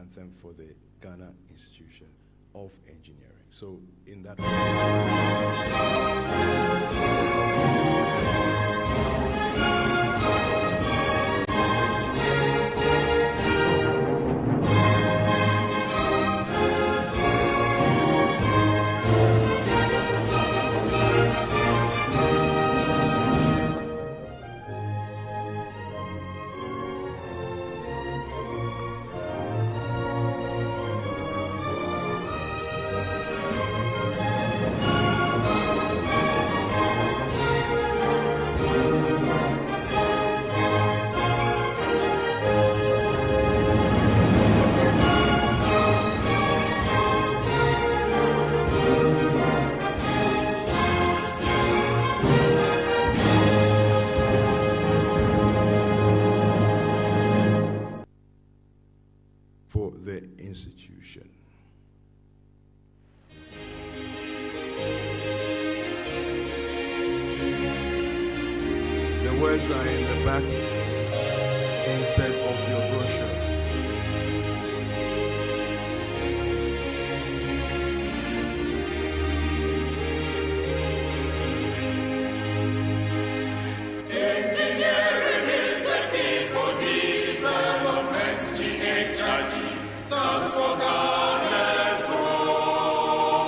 anthem for the Ghana Institution of Engineering. So in that for the institution. The words are in the back inside of your brochure. Engineering is the key for development. GHIE stands for Ghana's growth.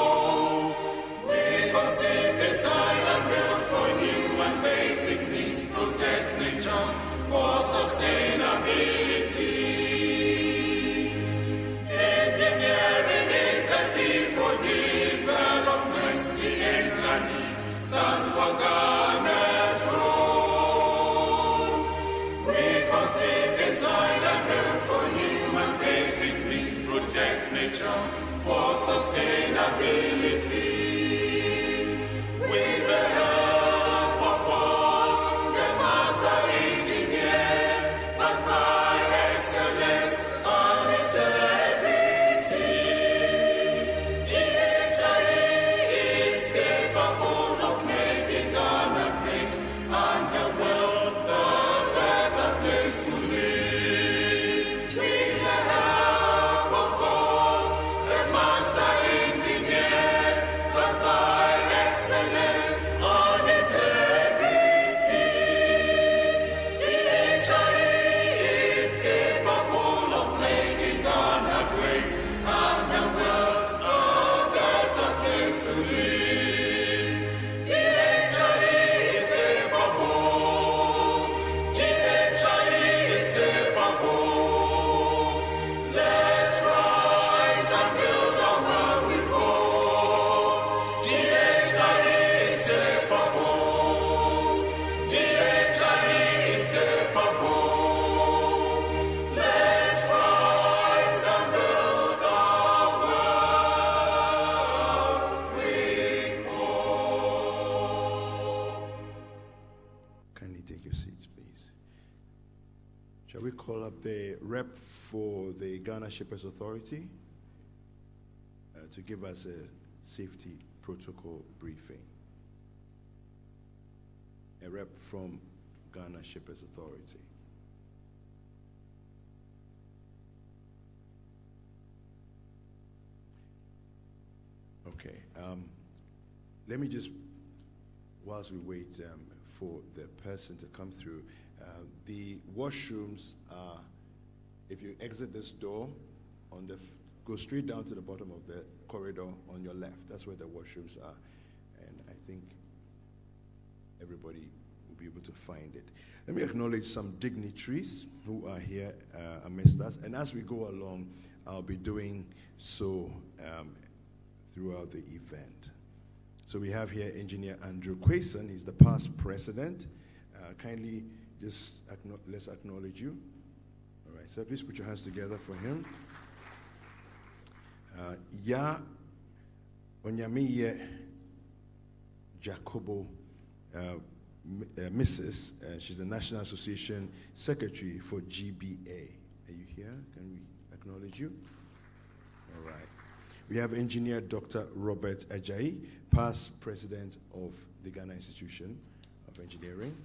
We conceive, design, and build for human basic needs, protect nature for sustainability. Engineering is the key for development. GHIE stands for Ghana's growth. We conceive, design, and build for human basic needs, protect nature for sustainability. With the help of what the master engineer, but by excellence and integrity, GHIE is capable of making Ghana great and the world a better place to live. With the help of God, the master engineer, but by excellence and integrity, GHIE is capable of making Ghana great and the world a better place to live. GHIE is capable. GHIE is capable. Let's rise and build a world with hope. GHIE is capable. GHIE is capable. Let's rise and build a world with hope. Kindly take your seats, please. Shall we call up the rep for the Ghana Shippers Authority to give us a safety protocol briefing? A rep from Ghana Shippers Authority. Okay. Let me just, whilst we wait for the person to come through, the washrooms are, if you exit this door, on the go straight down to the bottom of the corridor on your left. That's where the washrooms are. And I think everybody will be able to find it. Let me acknowledge some dignitaries who are here amidst us. And as we go along, I'll be doing so throughout the event. So we have here Engineer Andrew Quayson. He's the past president. Kindly just let's acknowledge you. All right, so please put your hands together for him. Ya Onyamiye Jacobo, Mrs. She's the National Association Secretary for GBA. Are you here? Can we acknowledge you? All right. We have Engineer Dr. Robert Ajayi, past president of the Ghana Institution of Engineering.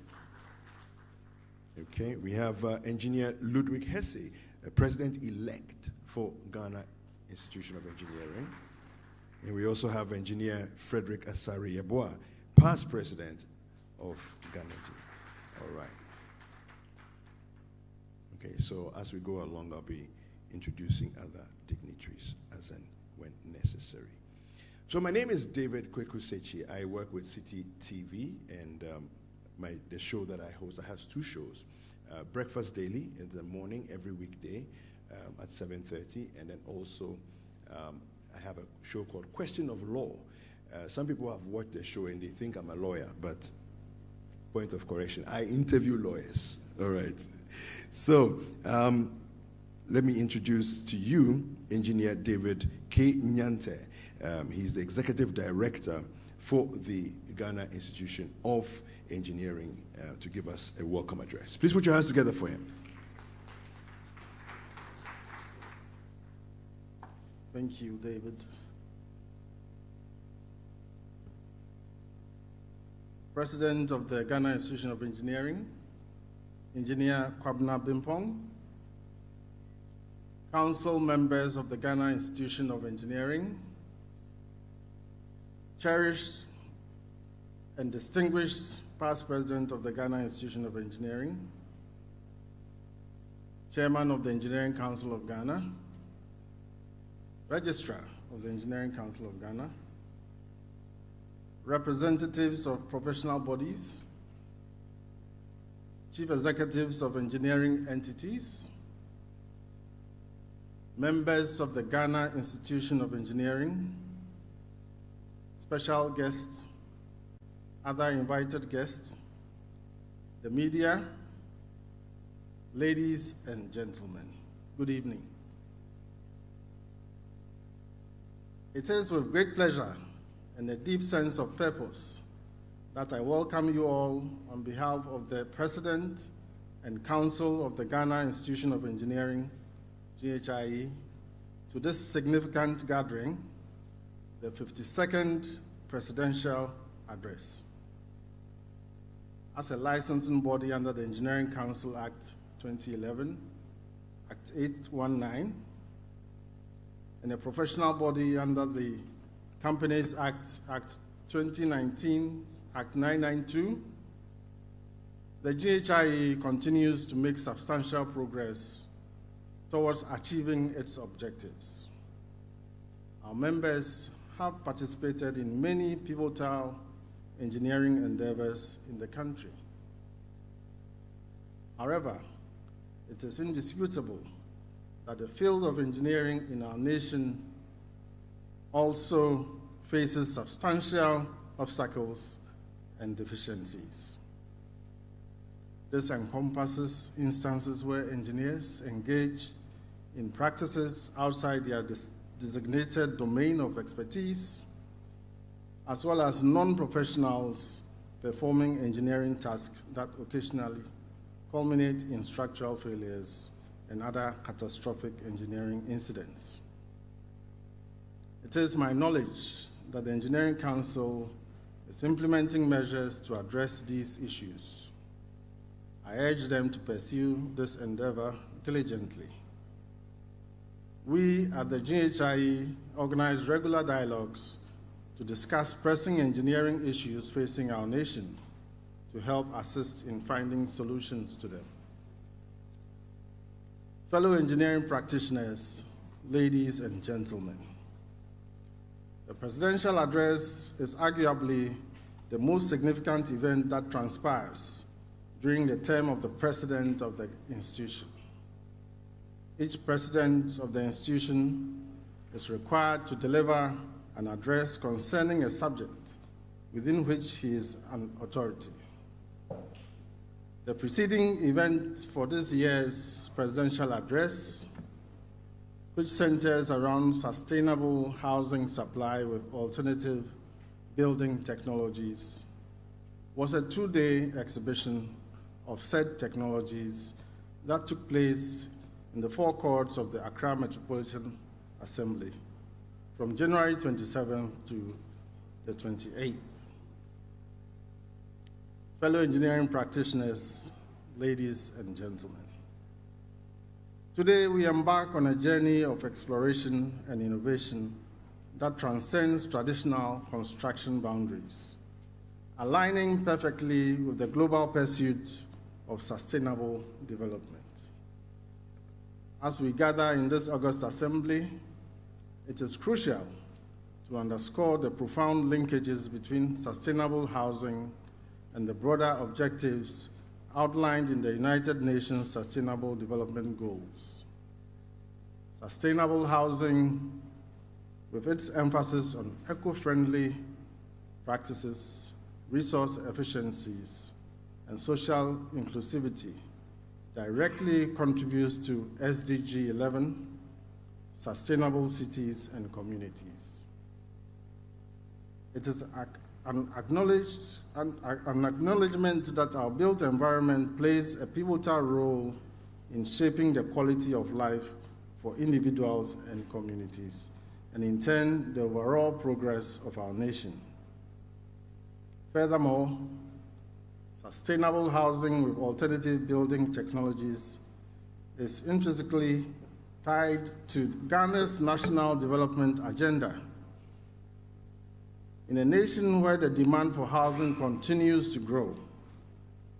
Okay, we have Engineer Ludwig Hesse, President-elect for Ghana Institution of Engineering. And we also have Engineer Frederick Asari Yeboah, past President of Ghana. All right. Okay, so as we go along, I'll be introducing other dignitaries as and when necessary. So my name is David Kweku Sechi. I work with City TV, and the show that I host, I have two shows. Breakfast Daily in the morning, every weekday at 7:30, and then also I have a show called Question of Law. Some people have watched the show and they think I'm a lawyer, but point of correction, I interview lawyers. All right. So let me introduce to you Engineer David K. Nyante. He's the Executive Director for the Ghana Institution of Engineering to give us a welcome address. Please put your hands together for him. Thank you, David. President of the Ghana Institution of Engineering, Engineer Kwabena Bimpong, Council members of the Ghana Institution of Engineering, cherished and distinguished past President of the Ghana Institution of Engineering, Chairman of the Engineering Council of Ghana, Registrar of the Engineering Council of Ghana, representatives of professional bodies, chief executives of engineering entities, members of the Ghana Institution of Engineering, special guests, other invited guests, the media, ladies and gentlemen, good evening. It is with great pleasure and a deep sense of purpose that I welcome you all on behalf of the President and Council of the Ghana Institution of Engineering, GHIE, to this significant gathering, the 52nd Presidential Address. As a licensing body under the Engineering Council Act 2011, Act 819, and a professional body under the Companies Act, Act 2019, Act 992, the GHIE continues to make substantial progress towards achieving its objectives. Our members have participated in many pivotal engineering endeavors in the country. However, it is indisputable that the field of engineering in our nation also faces substantial obstacles and deficiencies. This encompasses instances where engineers engage in practices outside their designated domain of expertise, as well as non-professionals performing engineering tasks that occasionally culminate in structural failures and other catastrophic engineering incidents. It is my knowledge that the Engineering Council is implementing measures to address these issues. I urge them to pursue this endeavor diligently. We at the GHIE organize regular dialogues to discuss pressing engineering issues facing our nation to help assist in finding solutions to them. Fellow engineering practitioners, ladies and gentlemen, the presidential address is arguably the most significant event that transpires during the term of the president of the institution. Each president of the institution is required to deliver an address concerning a subject within which he is an authority. The preceding event for this year's presidential address, which centers around sustainable housing supply with alternative building technologies, was a two-day exhibition of said technologies that took place in the forecourts of the Accra Metropolitan Assembly from January 27th to the 28th. Fellow engineering practitioners, ladies and gentlemen, Today, we embark on a journey of exploration and innovation that transcends traditional construction boundaries, aligning perfectly with the global pursuit of sustainable development. As we gather in this August Assembly, it is crucial to underscore the profound linkages between sustainable housing and the broader objectives outlined in the United Nations Sustainable Development Goals. Sustainable housing, with its emphasis on eco-friendly practices, resource efficiencies, and social inclusivity, directly contributes to SDG 11, sustainable cities and communities. It is an acknowledgement that our built environment plays a pivotal role in shaping the quality of life for individuals and communities, and in turn, the overall progress of our nation. Furthermore, sustainable housing with alternative building technologies is intrinsically tied to Ghana's national development agenda. In a nation where the demand for housing continues to grow,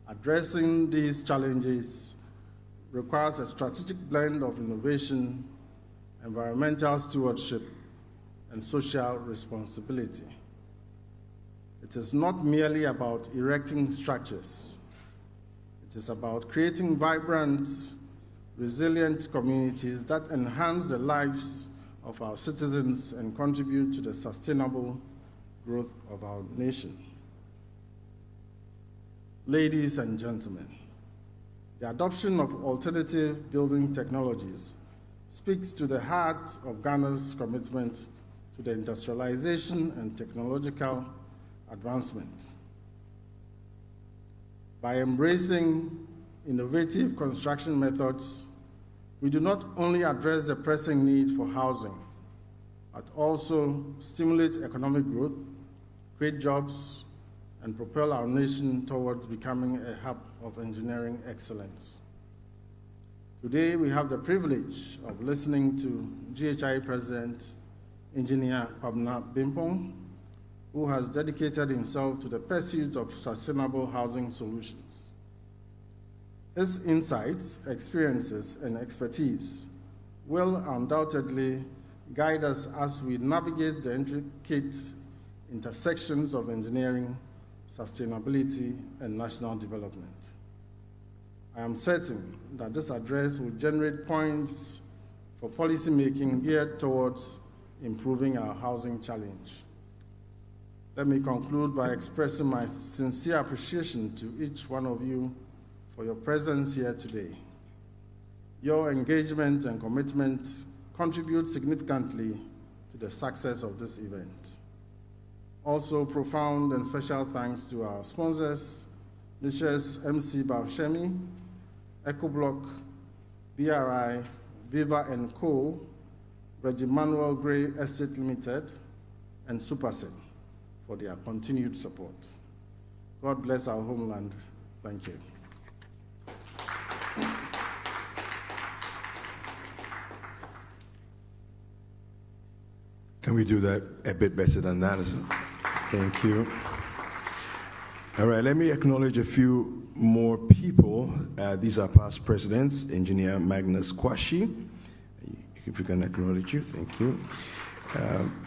addressing these challenges requires a strategic blend of innovation, environmental stewardship, and social responsibility. It is not merely about erecting structures. It is about creating vibrant, resilient communities that enhance the lives of our citizens and contribute to the sustainable growth of our nation. Ladies and gentlemen, the adoption of alternative building technologies speaks to the heart of Ghana's commitment to the industrialization and technological advancement. By embracing innovative construction methods, we do not only address the pressing need for housing, but also stimulate economic growth, create jobs, and propel our nation towards becoming a hub of engineering excellence. Today, we have the privilege of listening to GHI President, Engineer Kwabena Bimpong, who has dedicated himself to the pursuit of sustainable housing solutions. His insights, experiences, and expertise will undoubtedly guide us as we navigate the intricate intersections of engineering, sustainability, and national development. I am certain that this address will generate points for policymaking geared towards improving our housing challenge. Let me conclude by expressing my sincere appreciation to each one of you for your presence here today. Your engagement and commitment contribute significantly to the success of this event. Also, profound and special thanks to our sponsors, Nishas MC Baushemi, EcoBlock, BRI, Viva & Co., Reggie Manuel Gray Estate Limited, and Supersen for their continued support. God bless our homeland. Thank you. Can we do that a bit better than that? Thank you. All right, let me acknowledge a few more people. These are past presidents, Engineer Magnus Kwashi. If we can acknowledge you, thank you.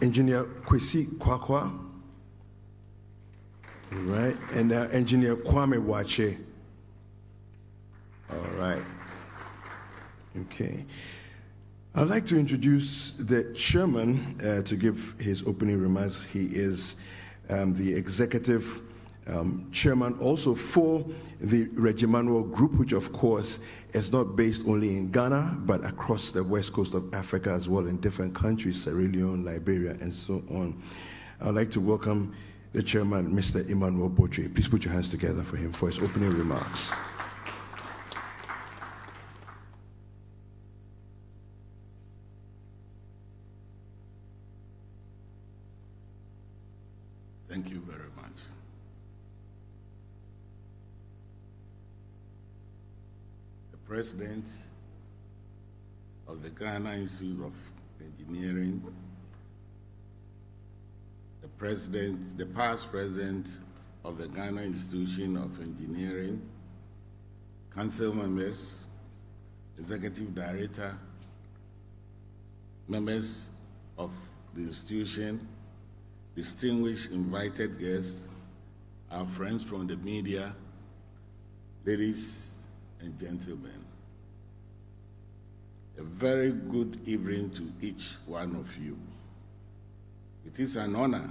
Engineer Kwesi Kwakwa. All right, and Engineer Kwame Wache. All right. Okay. I'd like to introduce the chairman to give his opening remarks. He is the executive chairman also for the Reggie Manuel Group, which of course is not based only in Ghana, but across the west coast of Africa as well, in different countries, Sierra Leone, Liberia, and so on. I'd like to welcome the chairman, Mr. Emmanuel Botre. Please put your hands together for him for his opening remarks. Thank you very much. The President, of the Ghana Institute of Engineering, the past president of the Ghana Institution of Engineering, council members, executive director, members of the institution, distinguished invited guests, our friends from the media, ladies and gentlemen. A very good evening to each one of you. It is an honor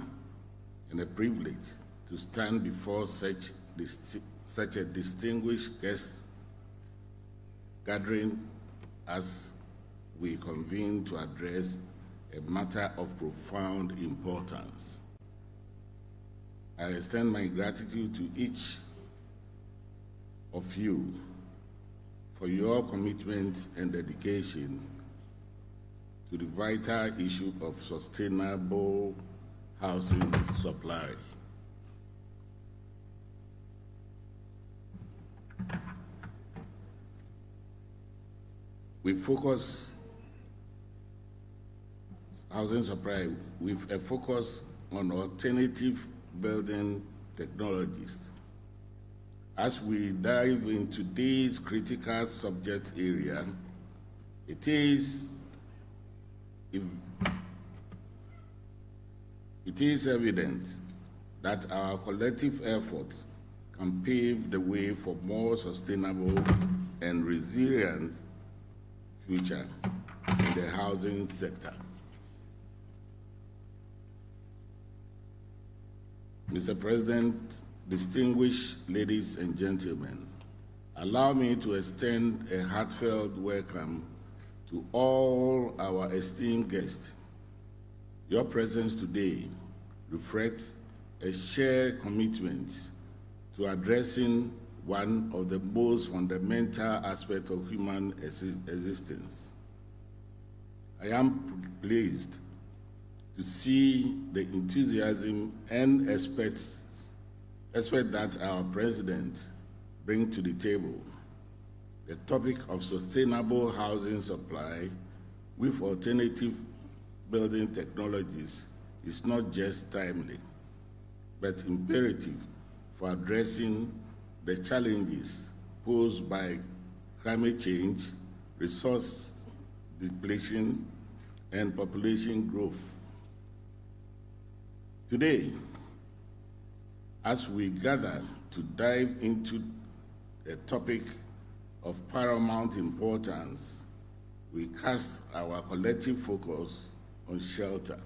and a privilege to stand before such a distinguished guest gathering as we convene to address a matter of profound importance. I extend my gratitude to each of you for your commitment and dedication to the vital issue of sustainable housing supply. We focus housing supply with a focus on alternative building technologies. As we dive into this critical subject area, it is evident that our collective efforts can pave the way for more sustainable and resilient future in the housing sector. Mr. President, distinguished ladies and gentlemen, allow me to extend a heartfelt welcome to all our esteemed guests. Your presence today reflects a shared commitment to addressing one of the most fundamental aspects of human existence. I am pleased to see the enthusiasm and expect that our president brings to the table. The topic of sustainable housing supply with alternative building technologies is not just timely, but imperative for addressing the challenges posed by climate change, resource depletion, and population growth. Today, as we gather to dive into a topic of paramount importance, we cast our collective focus on shelter,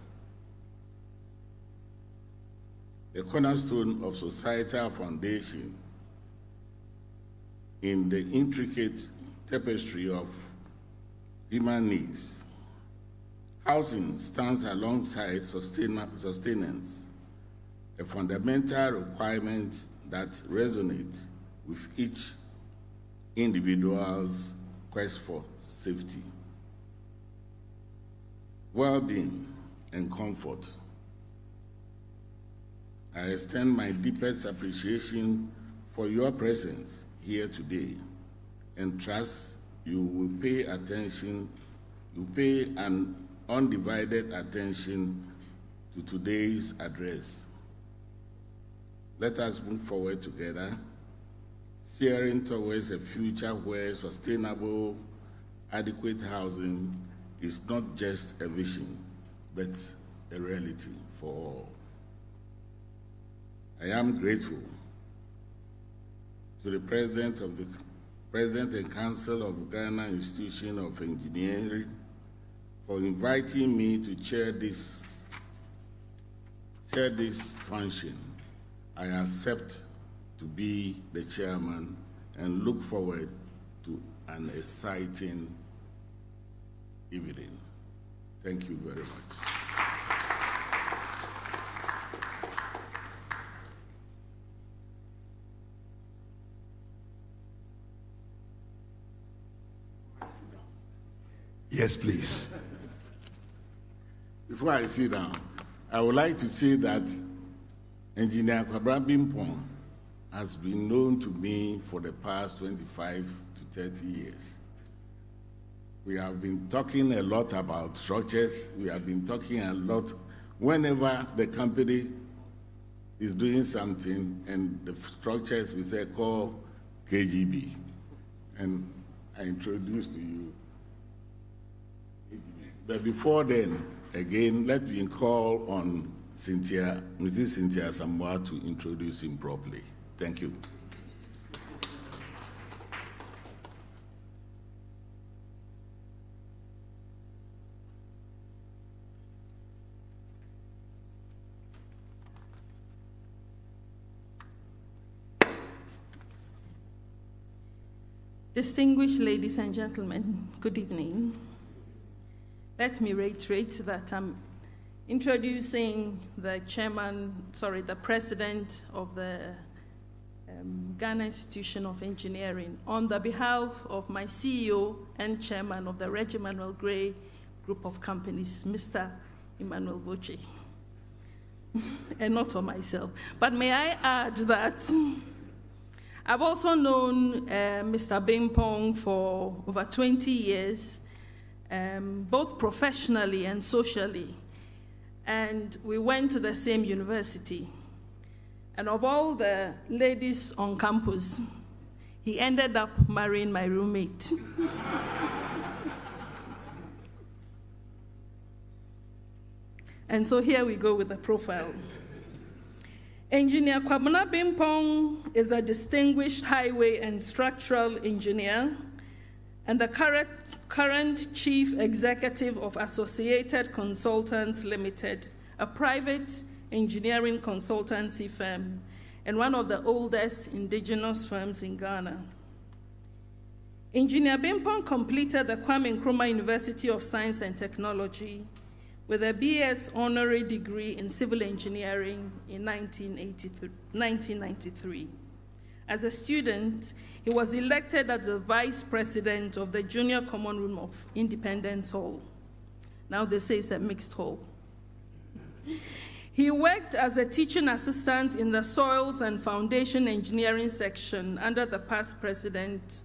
a cornerstone of societal foundation in the intricate tapestry of human needs. Housing stands alongside sustenance, a fundamental requirement that resonates with each individual's quest for safety, well-being, and comfort. I extend my deepest appreciation for your presence here today and trust you will pay an undivided attention to today's address. Let us move forward together, steering towards a future where sustainable, adequate housing is not just a vision, but a reality for all. I am grateful to the President and Council of the Ghana Institution of Engineering for inviting me to chair this function. I accept to be the chairman and look forward to an exciting evening. Thank you very much. Yes, please. Before I sit down, I would like to say that Engineer Kwabra Bimpong has been known to me for the past 25 to 30 years. We have been talking a lot about structures. We have been talking a lot whenever the company is doing something and the structures we say call KGB. And I introduced to you. But before then, again, let me call on Mrs. Cynthia Samoa to introduce him properly. Thank you. Distinguished ladies and gentlemen, good evening. Let me reiterate that I'm introducing the president of the Ghana Institution of Engineering on the behalf of my CEO and chairman of the Reg Emmanuel Gray Group of Companies, Mr. Emmanuel Boche, and not for myself. But may I add that I've also known Mr. Bimpong for over 20 years, both professionally and socially. And we went to the same university. And of all the ladies on campus, he ended up marrying my roommate. And so here we go with the profile. Engineer Kwabena Bimpong is a distinguished highway and structural engineer and the current chief executive of Associated Consultants Limited, a private engineering consultancy firm and one of the oldest indigenous firms in Ghana. Engineer Bimpong completed the Kwame Nkrumah University of Science and Technology with a BS honorary degree in civil engineering in 1993. As a student, he was elected as the vice president of the Junior Common Room of Independence Hall. Now they say it's a mixed hall. He worked as a teaching assistant in the Soils and Foundation Engineering section under the past president,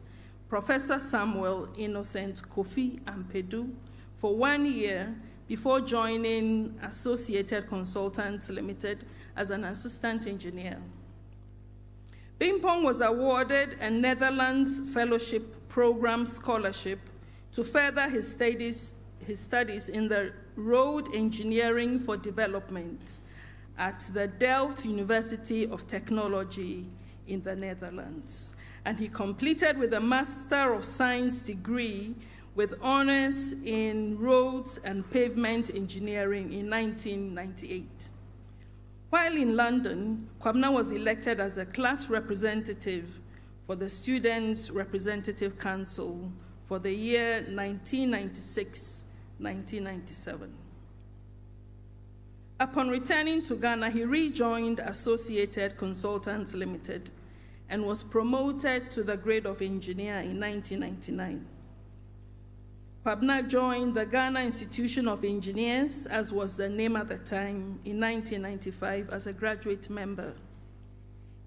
Professor Samuel Innocent Kofi Ampedu, for 1 year before joining Associated Consultants Limited as an assistant engineer. Bimpong was awarded a Netherlands Fellowship Program scholarship to further his studies in the Road Engineering for Development at the Delft University of Technology in the Netherlands. And he completed with a Master of Science degree with honors in roads and pavement engineering in 1998. While in London, Kwabena was elected as a class representative for the Students' Representative Council for the year 1996-1997. Upon returning to Ghana, he rejoined Associated Consultants Limited and was promoted to the grade of engineer in 1999. Kwabena joined the Ghana Institution of Engineers, as was the name at the time, in 1995 as a graduate member.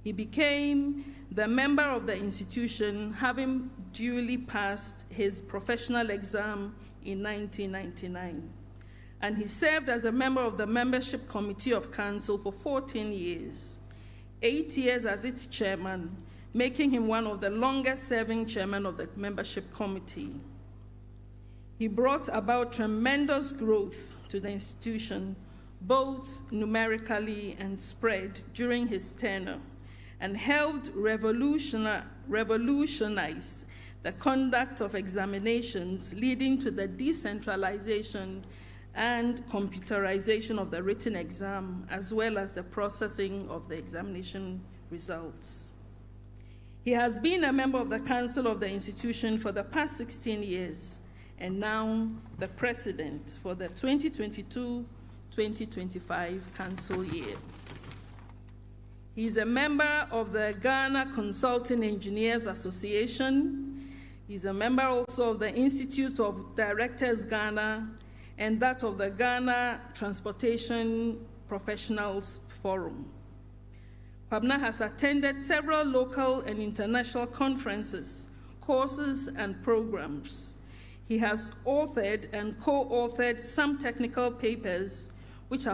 He became the member of the institution, having duly passed his professional exam in 1999. And he served as a member of the Membership Committee of Council for 14 years, 8 years as its chairman, making him one of the longest-serving chairmen of the Membership Committee. He brought about tremendous growth to the institution, both numerically and spread, during his tenure, and helped revolutionize the conduct of examinations, leading to the decentralization and computerization of the written exam, as well as the processing of the examination results. He has been a member of the Council of the institution for the past 16 years, and now the president for the 2022-2025 council year. He is a member of the Ghana Consulting Engineers Association. He's a member also of the Institute of Directors Ghana and that of the Ghana Transportation Professionals Forum. Kwabena has attended several local and international conferences, courses, and programs. He has authored and co-authored some technical papers which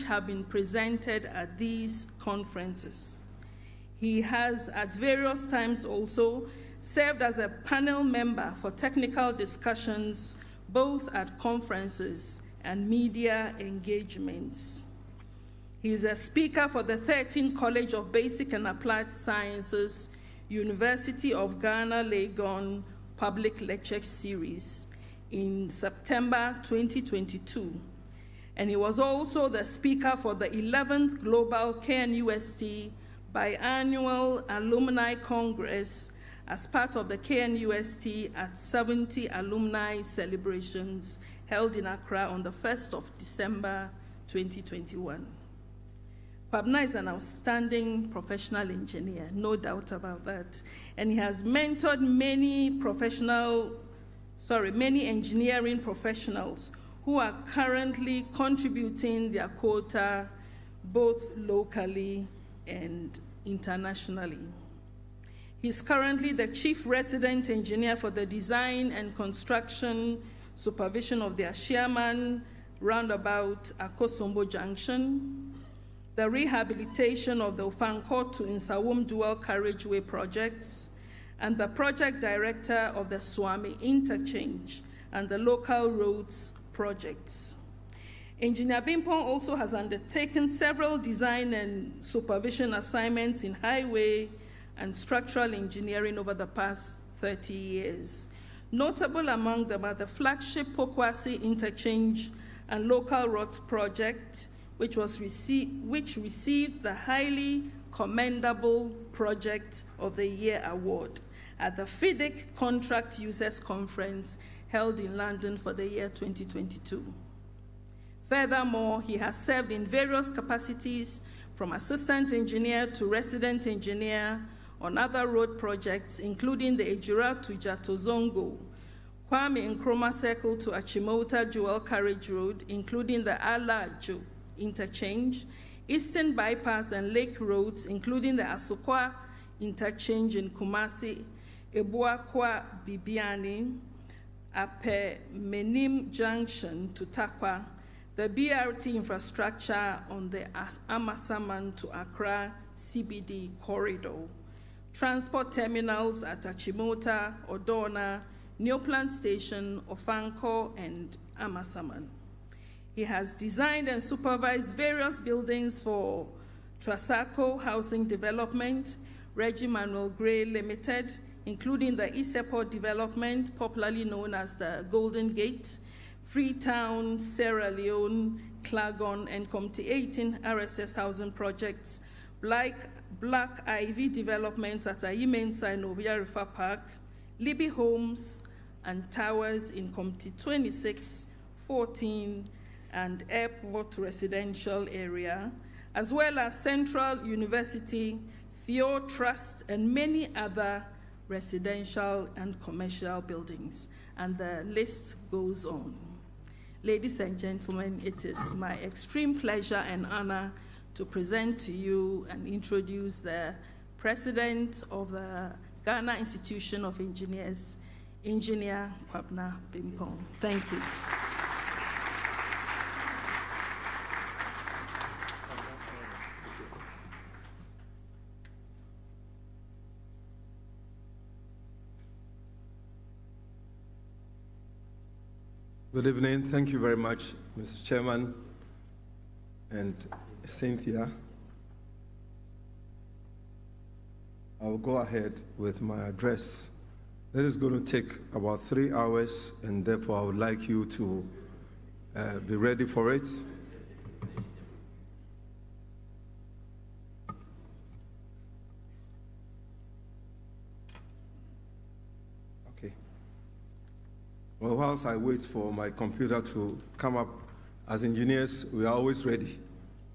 have been presented at these conferences. He has at various times also served as a panel member for technical discussions both at conferences and media engagements. He is a speaker for the 13th College of Basic and Applied Sciences, University of Ghana, Legon Public Lecture Series in September 2022. And he was also the speaker for the 11th Global KNUST Biannual Alumni Congress as part of the KNUST at 70 alumni celebrations held in Accra on the 1st of December 2021. Pabna is an outstanding professional engineer, no doubt about that. And he has mentored many engineering professionals who are currently contributing their quota both locally and internationally. He's currently the Chief Resident Engineer for the design and construction supervision of the Ashiaman roundabout Akosombo Junction, the rehabilitation of the Ofankor to Nsawam dual carriageway projects, and the project director of the Swami Interchange and the local roads projects. Engineer Bimpong also has undertaken several design and supervision assignments in highway and structural engineering over the past 30 years. Notable among them are the flagship Pokwasi Interchange and Local Roads Project, which received the highly commendable Project of the Year award at the FIDIC Contract Users Conference held in London for the year 2022. Furthermore, he has served in various capacities from assistant engineer to resident engineer on other road projects, including the Ejura to Jatozongo, Kwame Nkrumah Circle to Achimota Dual Carriage Road, including the Alajo Interchange, Eastern Bypass and Lake Roads, including the Asokwa Interchange in Kumasi, Ebuakwa Bibiani, Ape Menim Junction to Takwa, the BRT infrastructure on the Amasaman to Accra CBD corridor, transport terminals at Achimota, Odona, Neoplant Station, Ofankor, and Amasaman. He has designed and supervised various buildings for Trasaco Housing Development, Reggie Manuel Gray Limited, including the Iseport Development, popularly known as the Golden Gate, Freetown, Sierra Leone, Clagon, and Comte 18 RSS housing projects, Black Ivy developments at Ayimensa and Ovia River Park, Libby Homes and Towers in Comte 26, 14, and Airport Residential Area, as well as Central University, Fjord Trust, and many other residential and commercial buildings. And the list goes on. Ladies and gentlemen, it is my extreme pleasure and honor to present to you and introduce the President of the Ghana Institution of Engineers, Engineer Kwabena Bimpong. Thank you. Good evening. Thank you very much, Mr. Chairman and Cynthia. I will go ahead with my address. That is going to take about 3 hours, and therefore I would like you to be ready for it. Okay. Well, whilst I wait for my computer to come up, as engineers, we are always ready.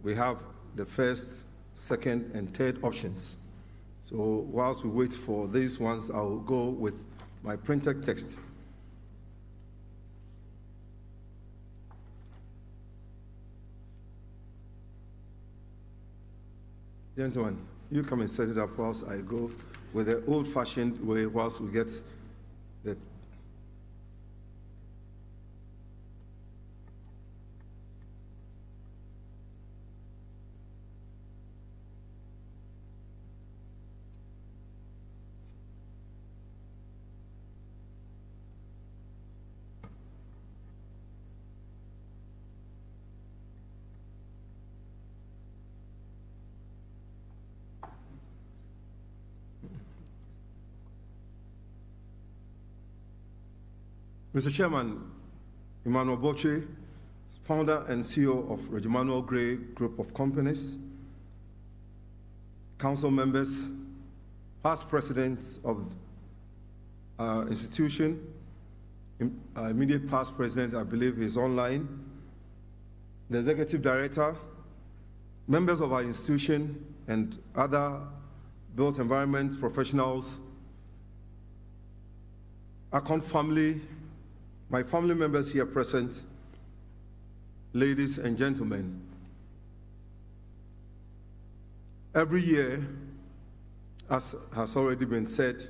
We have the first, second, and third options. So whilst we wait for these ones, I'll go with my printed text. Gentlemen, you come and set it up whilst I go with the old-fashioned way whilst we get the Mr. Chairman, Emmanuel Boche, founder and CEO of Regimanuel Gray Group of Companies, council members, past presidents of our institution, immediate past president, I believe is online, the executive director, members of our institution, and other built environment professionals, Akon family, my family members here present, ladies and gentlemen. Every year, as has already been said,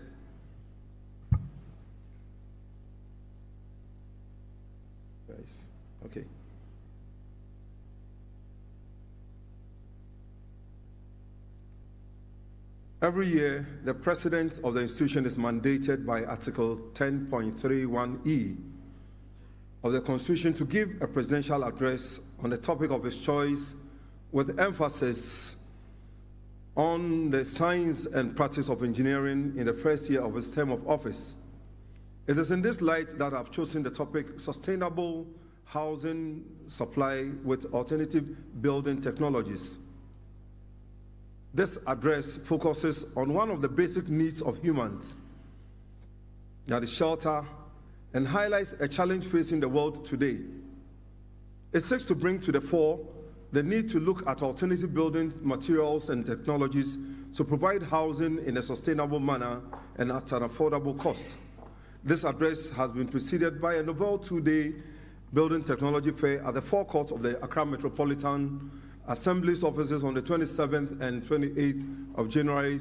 okay. Every year, the president of the institution is mandated by Article 10.31E of the Constitution to give a presidential address on the topic of his choice with emphasis on the science and practice of engineering in the first year of his term of office. It is in this light that I've chosen the topic Sustainable Housing Supply with Alternative Building Technologies. This address focuses on one of the basic needs of humans, that is shelter, and highlights a challenge facing the world today. It seeks to bring to the fore the need to look at alternative building materials and technologies to provide housing in a sustainable manner and at an affordable cost. This address has been preceded by a novel two-day building technology fair at the forecourt of the Accra Metropolitan Assembly's offices on the 27th and 28th of January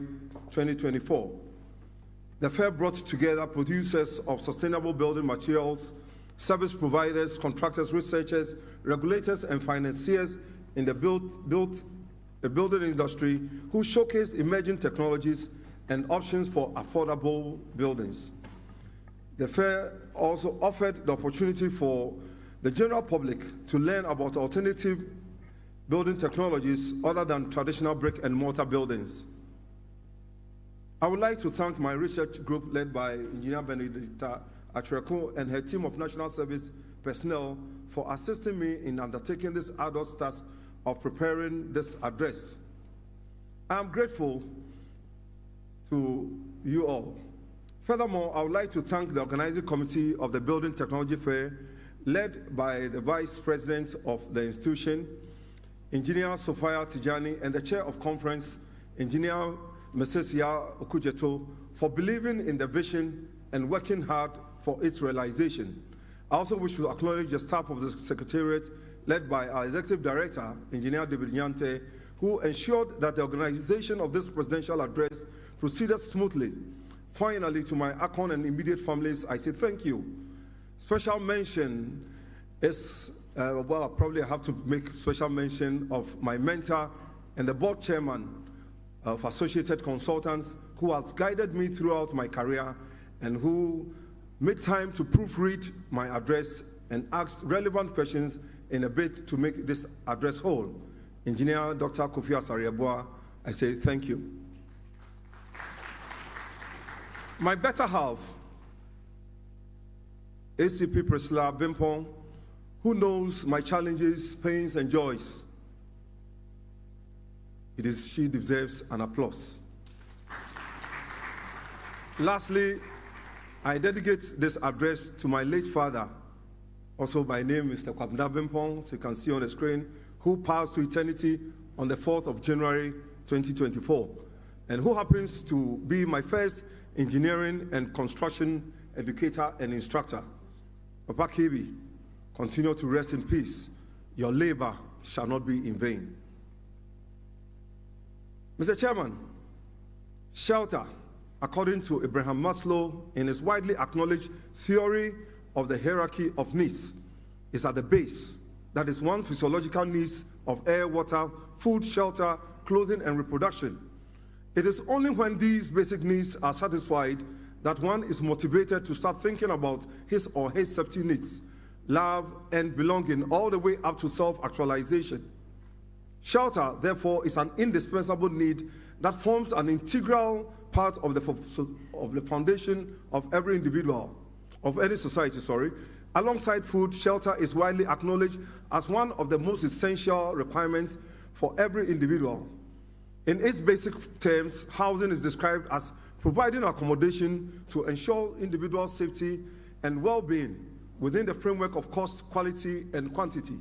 2024. The fair brought together producers of sustainable building materials, service providers, contractors, researchers, regulators, and financiers in the building industry who showcased emerging technologies and options for affordable buildings. The fair also offered the opportunity for the general public to learn about alternative building technologies other than traditional brick and mortar buildings. I would like to thank my research group led by Engineer Benedicta Atreku and her team of National Service personnel for assisting me in undertaking this arduous task of preparing this address. I am grateful to you all. Furthermore, I would like to thank the organizing committee of the Building Technology Fair, led by the Vice President of the institution, Engineer Sophia Tijani, and the Chair of Conference, Engineer Mesesia Okujeto, for believing in the vision and working hard for its realization. I also wish to acknowledge the staff of the Secretariat, led by our Executive Director, Engineer David Nyante, who ensured that the organization of this presidential address proceeded smoothly. Finally, to my Akon and immediate families, I say thank you. Special mention is, well, I probably have to make special mention of my mentor and the board chairman of Associated Consultants, who has guided me throughout my career and who made time to proofread my address and ask relevant questions in a bid to make this address whole. Engineer Dr. Kofi Asariabua, I say thank you. My better half, ACP Priscilla Bimpong, who knows my challenges, pains, and joys. She deserves an applause. Lastly, I dedicate this address to my late father, also by name Mr. Kwabena Bimpong, so you can see on the screen, who passed to eternity on the 4th of January 2024, and who happens to be my first engineering and construction educator and instructor. Papa Kebi, continue to rest in peace. Your labor shall not be in vain. Mr. Chairman, shelter, according to Abraham Maslow, in his widely acknowledged theory of the hierarchy of needs, is at the base. That is one physiological needs of air, water, food, shelter, clothing, and reproduction. It is only when these basic needs are satisfied that one is motivated to start thinking about his or her safety needs, love, and belonging, all the way up to self-actualization. Shelter, therefore, is an indispensable need that forms an integral part of the foundation of every individual. of any society, alongside food, shelter is widely acknowledged as one of the most essential requirements for every individual. In its basic terms, housing is described as providing accommodation to ensure individual safety and well-being within the framework of cost, quality, and quantity.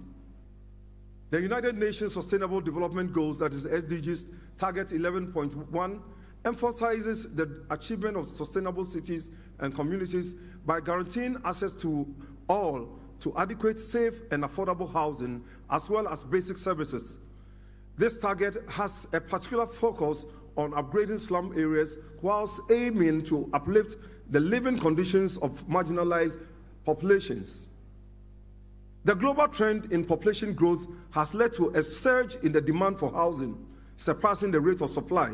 The United Nations Sustainable Development Goals, that is the SDGs, Target 11.1, emphasizes the achievement of sustainable cities and communities by guaranteeing access to all to adequate, safe, and affordable housing, as well as basic services. This target has a particular focus on upgrading slum areas whilst aiming to uplift the living conditions of marginalized populations. The global trend in population growth has led to a surge in the demand for housing, surpassing the rate of supply.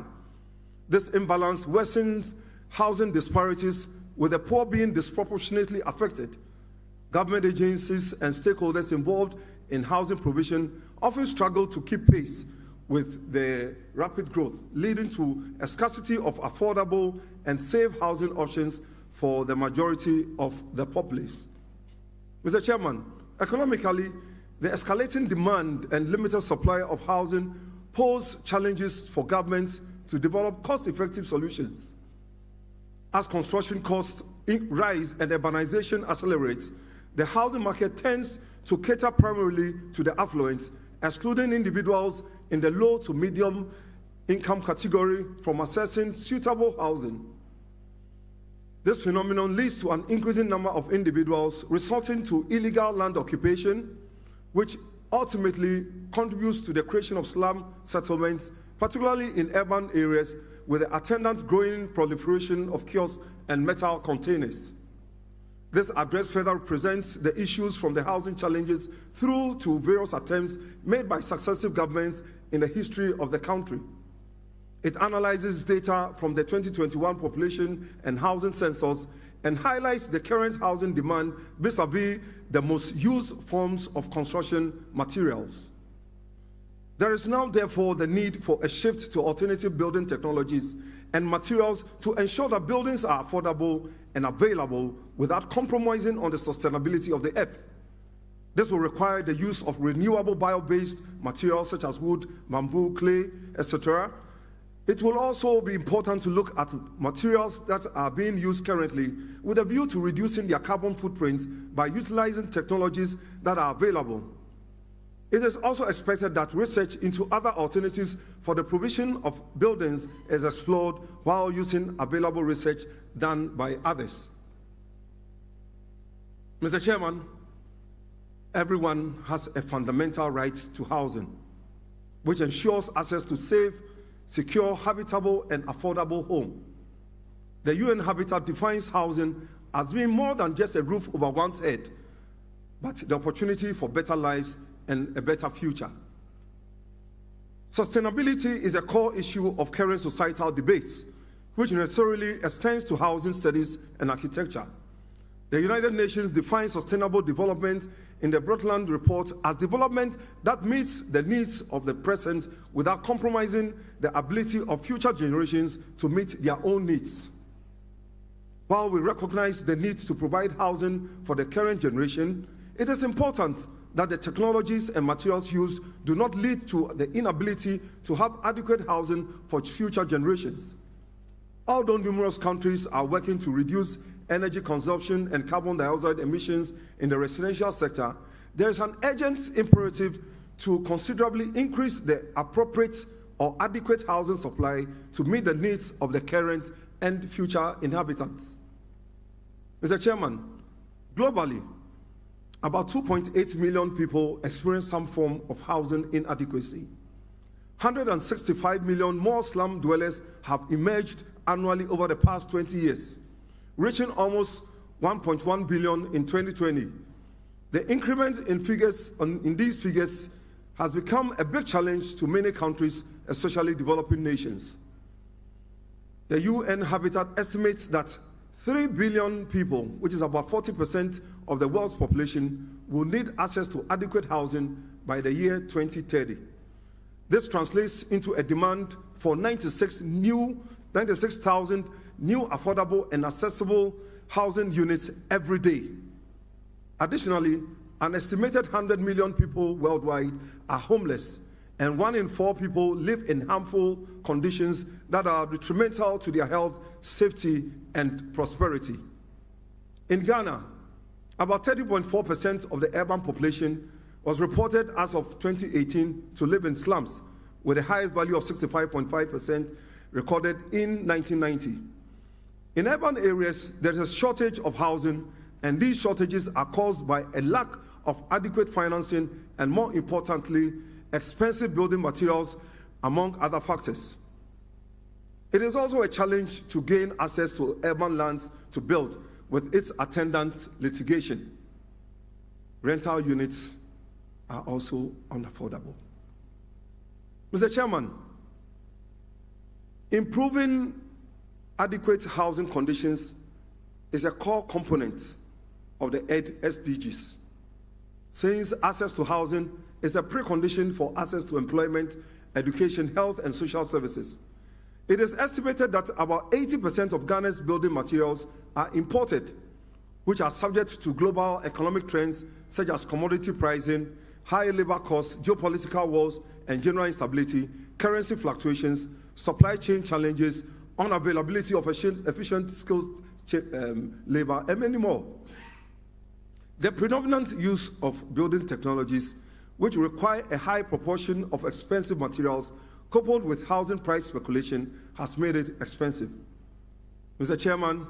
This imbalance worsens housing disparities, with the poor being disproportionately affected. Government agencies and stakeholders involved in housing provision often struggle to keep pace with the rapid growth, leading to a scarcity of affordable and safe housing options for the majority of the populace. Mr. Chairman, economically, the escalating demand and limited supply of housing pose challenges for governments to develop cost-effective solutions. As construction costs rise and urbanization accelerates, the housing market tends to cater primarily to the affluent, excluding individuals in the low to medium income category from accessing suitable housing. This phenomenon leads to an increasing number of individuals resorting to illegal land occupation, which ultimately contributes to the creation of slum settlements, particularly in urban areas, with the attendant growing proliferation of kiosks and metal containers. This address further presents the issues from the housing challenges through to various attempts made by successive governments in the history of the country. It analyzes data from the 2021 population and housing census and highlights the current housing demand vis-a-vis the most used forms of construction materials. There is now, therefore, the need for a shift to alternative building technologies and materials to ensure that buildings are affordable and available without compromising on the sustainability of the earth. This will require the use of renewable bio-based materials such as wood, bamboo, clay, etc. It will also be important to look at materials that are being used currently with a view to reducing their carbon footprint by utilizing technologies that are available. It is also expected that research into other alternatives for the provision of buildings is explored while using available research done by others. Mr. Chairman, everyone has a fundamental right to housing, which ensures access to safe, secure, habitable, and affordable home. The UN Habitat defines housing as being more than just a roof over one's head, but the opportunity for better lives and a better future. Sustainability is a core issue of current societal debates, which necessarily extends to housing studies and architecture. The United Nations defines sustainable development in the Brundtland Report as development that meets the needs of the present without compromising the ability of future generations to meet their own needs. While we recognize the need to provide housing for the current generation, it is important that the technologies and materials used do not lead to the inability to have adequate housing for future generations. Although numerous countries are working to reduce energy consumption and carbon dioxide emissions in the residential sector, there is an urgent imperative to considerably increase the appropriate or adequate housing supply to meet the needs of the current and future inhabitants. Mr. Chairman, globally, about 2.8 million people experience some form of housing inadequacy. 165 million more slum dwellers have emerged annually over the past 20 years, reaching almost 1.1 billion in 2020. The increment in these figures has become a big challenge to many countries, especially developing nations. The UN Habitat estimates that 3 billion people, which is about 40% of the world's population, will need access to adequate housing by the year 2030. This translates into a demand for 96,000 new affordable and accessible housing units every day. Additionally, an estimated 100 million people worldwide are homeless, and 1 in 4 people live in harmful conditions that are detrimental to their health, safety, and prosperity. In Ghana, about 30.4% of the urban population was reported as of 2018 to live in slums, with the highest value of 65.5% recorded in 1990. In urban areas, there is a shortage of housing, and these shortages are caused by a lack of adequate financing and, more importantly, expensive building materials, among other factors. It is also a challenge to gain access to urban lands to build, with its attendant litigation. Rental units are also unaffordable. Mr. Chairman, improving adequate housing conditions is a core component of the SDGs, since access to housing is a precondition for access to employment, education, health, and social services. It is estimated that about 80% of Ghana's building materials are imported, which are subject to global economic trends such as commodity pricing, high labor costs, geopolitical wars and general instability, currency fluctuations, supply chain challenges, unavailability of efficient skilled labor, and many more. The predominant use of building technologies, which require a high proportion of expensive materials, coupled with housing price speculation, has made it expensive. Mr. Chairman,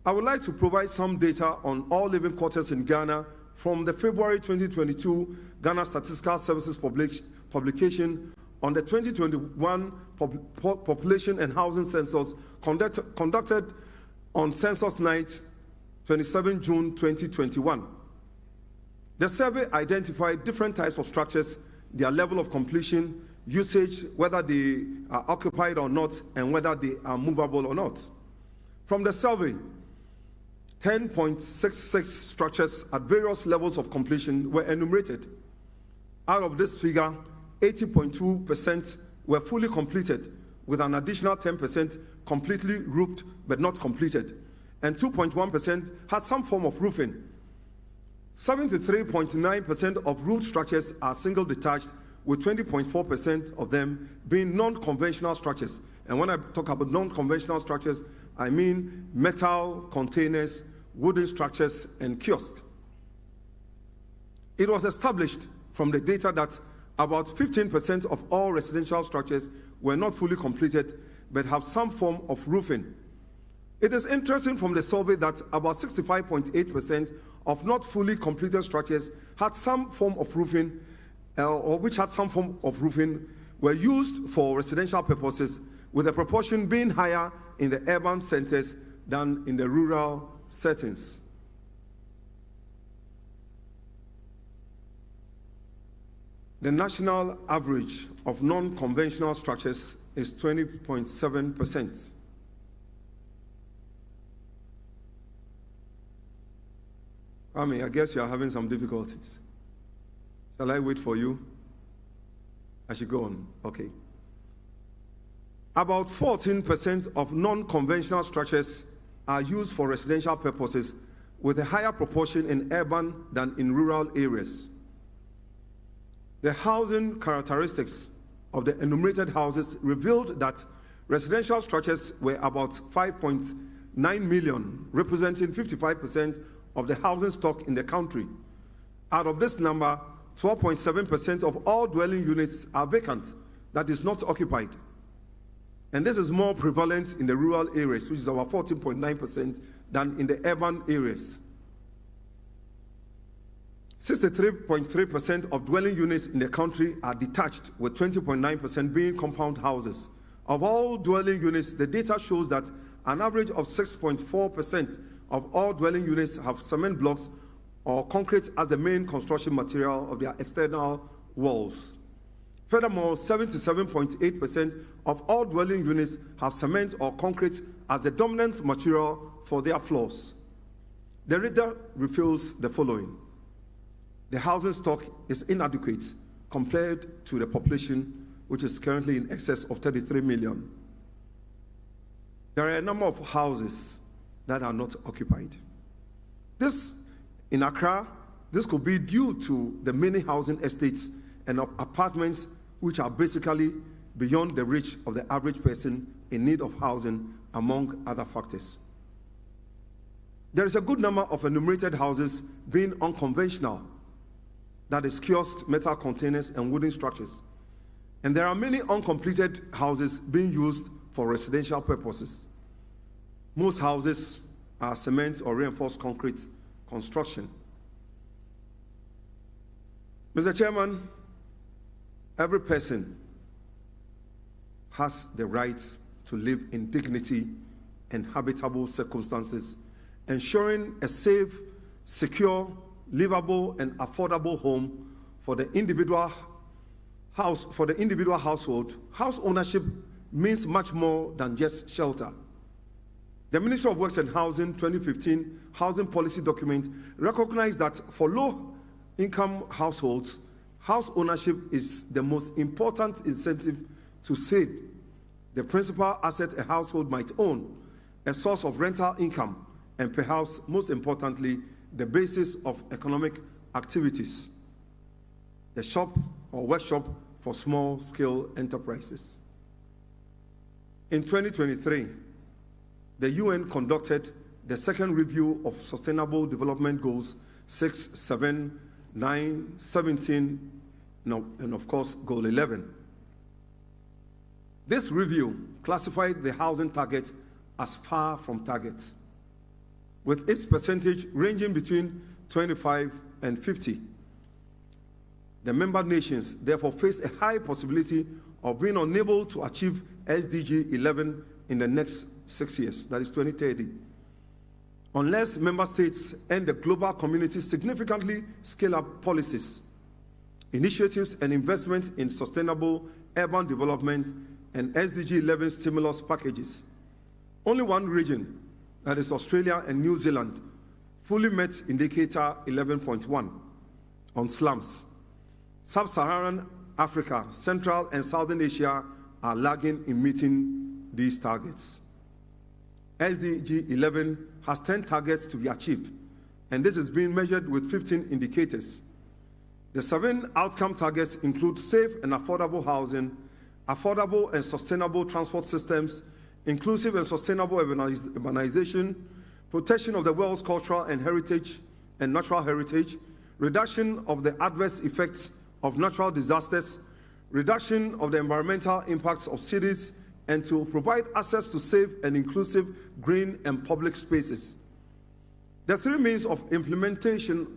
I would like to provide some data on all living quarters in Ghana from the February 2022 Ghana Statistical Services publication on the 2021 Population and Housing Census conducted on Census Night, 27 June 2021. The survey identified different types of structures, their level of completion, usage, whether they are occupied or not, and whether they are movable or not. From the survey, 10.66 structures at various levels of completion were enumerated. Out of this figure, 80.2% were fully completed, with an additional 10% completely roofed but not completed, and 2.1% had some form of roofing. 73.9% of roof structures are single detached, with 20.4% of them being non-conventional structures. And when I talk about non-conventional structures, I mean metal containers, wooden structures, and kiosks. It was established from the data that about 15% of all residential structures were not fully completed but have some form of roofing. It is interesting from the survey that about 65.8% of not fully completed structures had some form of roofing, or which had some form of roofing, were used for residential purposes, with the proportion being higher in the urban centers than in the rural settings. The national average of non-conventional structures is 20.7%. I guess you are having some difficulties. Shall I wait for you? I should go on. Okay. About 14% of non-conventional structures are used for residential purposes, with a higher proportion in urban than in rural areas. The housing characteristics of the enumerated houses revealed that residential structures were about 5.9 million, representing 55% of the housing stock in the country. Out of this number, 12.7% of all dwelling units are vacant, that is not occupied. And this is more prevalent in the rural areas, which is about 14.9%, than in the urban areas. 63.3% of dwelling units in the country are detached, with 20.9% being compound houses. Of all dwelling units, the data shows that an average of 6.4% of all dwelling units have cement blocks or concrete as the main construction material of their external walls. Furthermore, 77.8% of all dwelling units have cement or concrete as the dominant material for their floors. The reader reveals the following: the housing stock is inadequate compared to the population, which is currently in excess of 33 million. There are a number of houses that are not occupied. This, in Accra, this could be due to the many housing estates and apartments which are basically beyond the reach of the average person in need of housing, among other factors. There is a good number of enumerated houses being unconventional, that is kiosk, metal containers, and wooden structures. And there are many uncompleted houses being used for residential purposes. Most houses are cement or reinforced concrete construction. Mr. Chairman, every person has the right to live in dignity and habitable circumstances, ensuring a safe, secure, livable, and affordable home for the individual household. House ownership means much more than just shelter. The Ministry of Works and Housing 2015 Housing Policy Document recognized that for low-income households, house ownership is the most important incentive to save, the principal asset a household might own, a source of rental income, and perhaps most importantly, the basis of economic activities, the shop or workshop for small-scale enterprises. In 2023, the UN conducted the second review of Sustainable Development Goals 6, 7, 9, 17, and of course, Goal 11. This review classified the housing target as far from target, with its percentage ranging between 25 and 50. The member nations therefore face a high possibility of being unable to achieve SDG 11 in the next 6 years, that is 2030, unless member states and the global community significantly scale up policies, initiatives, and investment in sustainable urban development and SDG 11 stimulus packages. Only one region, that is Australia and New Zealand, fully met indicator 11.1 on slums. Sub-Saharan Africa, Central and Southern Asia are lagging in meeting these targets. SDG 11 has 10 targets to be achieved, and this is being measured with 15 indicators. The 7 outcome targets include safe and affordable housing, affordable and sustainable transport systems, inclusive and sustainable urbanization, protection of the world's cultural and heritage and natural heritage, reduction of the adverse effects of natural disasters, reduction of the environmental impacts of cities, and to provide access to safe and inclusive green and public spaces. The 3 means of implementation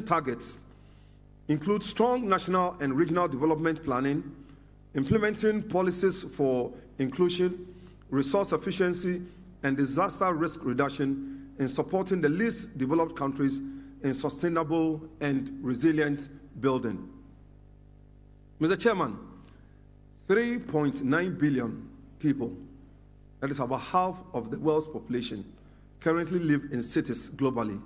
targets include strong national and regional development planning, implementing policies for inclusion, resource efficiency, and disaster risk reduction, in supporting the least developed countries in sustainable and resilient building. Mr. Chairman, 3.9 billion people, that is about half of the world's population, currently live in cities globally.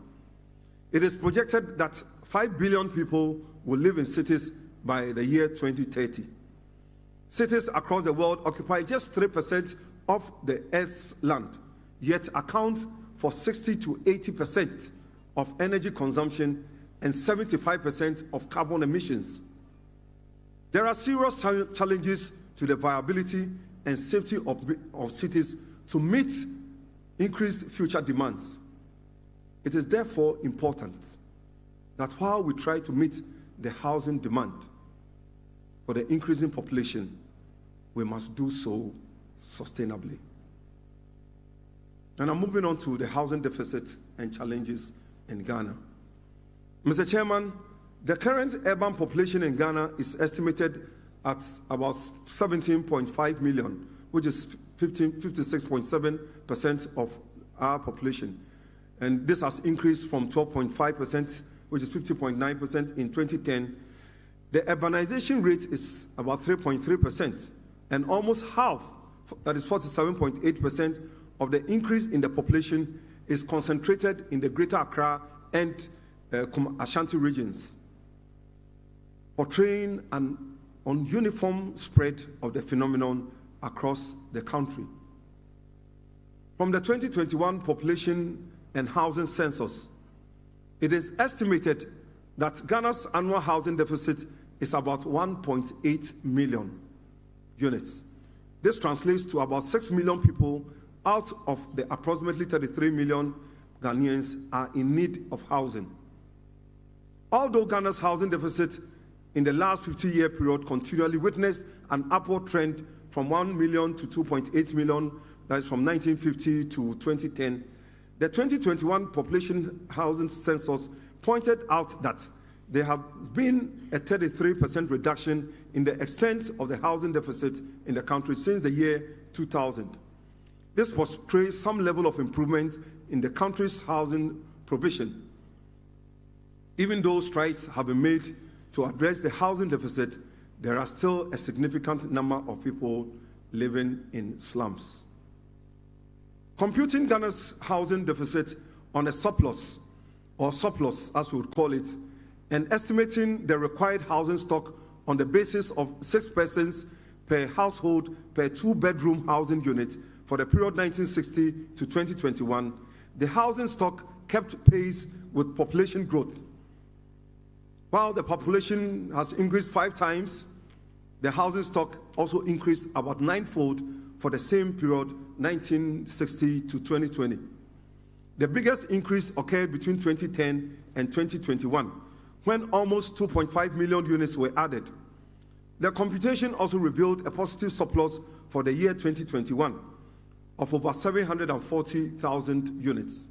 It is projected that 5 billion people will live in cities by the year 2030. Cities across the world occupy just 3% of the Earth's land, yet account for 60 to 80% of energy consumption and 75% of carbon emissions. There are serious challenges to the viability and safety of cities to meet increased future demands. It is therefore important that while we try to meet the housing demand for the increasing population, we must do so sustainably. And I'm moving on to the housing deficit and challenges in Ghana. Mr. Chairman, the current urban population in Ghana is estimated at about 17.5 million, which is 56.7% of our population. And this has increased from 12.5%, which is 50.9% in 2010. The urbanization rate is about 3.3%, and almost half, that is 47.8%, of the increase in the population is concentrated in the Greater Accra and Ashanti regions, portraying an ununiform spread of the phenomenon across the country. From the 2021 population and housing census, it is estimated that Ghana's annual housing deficit is about 1.8 million units. This translates to about 6 million people out of the approximately 33 million Ghanaians are in need of housing. Although Ghana's housing deficit in the last 50-year period continually witnessed an upward trend from 1 million to 2.8 million, that is from 1950 to 2010, the 2021 population housing census pointed out that there have been a 33% reduction in the extent of the housing deficit in the country since the year 2000. This portrays some level of improvement in the country's housing provision. Even though strides have been made to address the housing deficit, there are still a significant number of people living in slums. Computing Ghana's housing deficit on a surplus, or surplus as we would call it, and estimating the required housing stock on the basis of 6 persons per household per 2-bedroom housing unit for the period 1960 to 2021, the housing stock kept pace with population growth. While the population has increased 5 times, the housing stock also increased about 9-fold for the same period, 1960 to 2020. The biggest increase occurred between 2010 and 2021, when almost 2.5 million units were added. The computation also revealed a positive surplus for the year 2021 of over 740,000 units,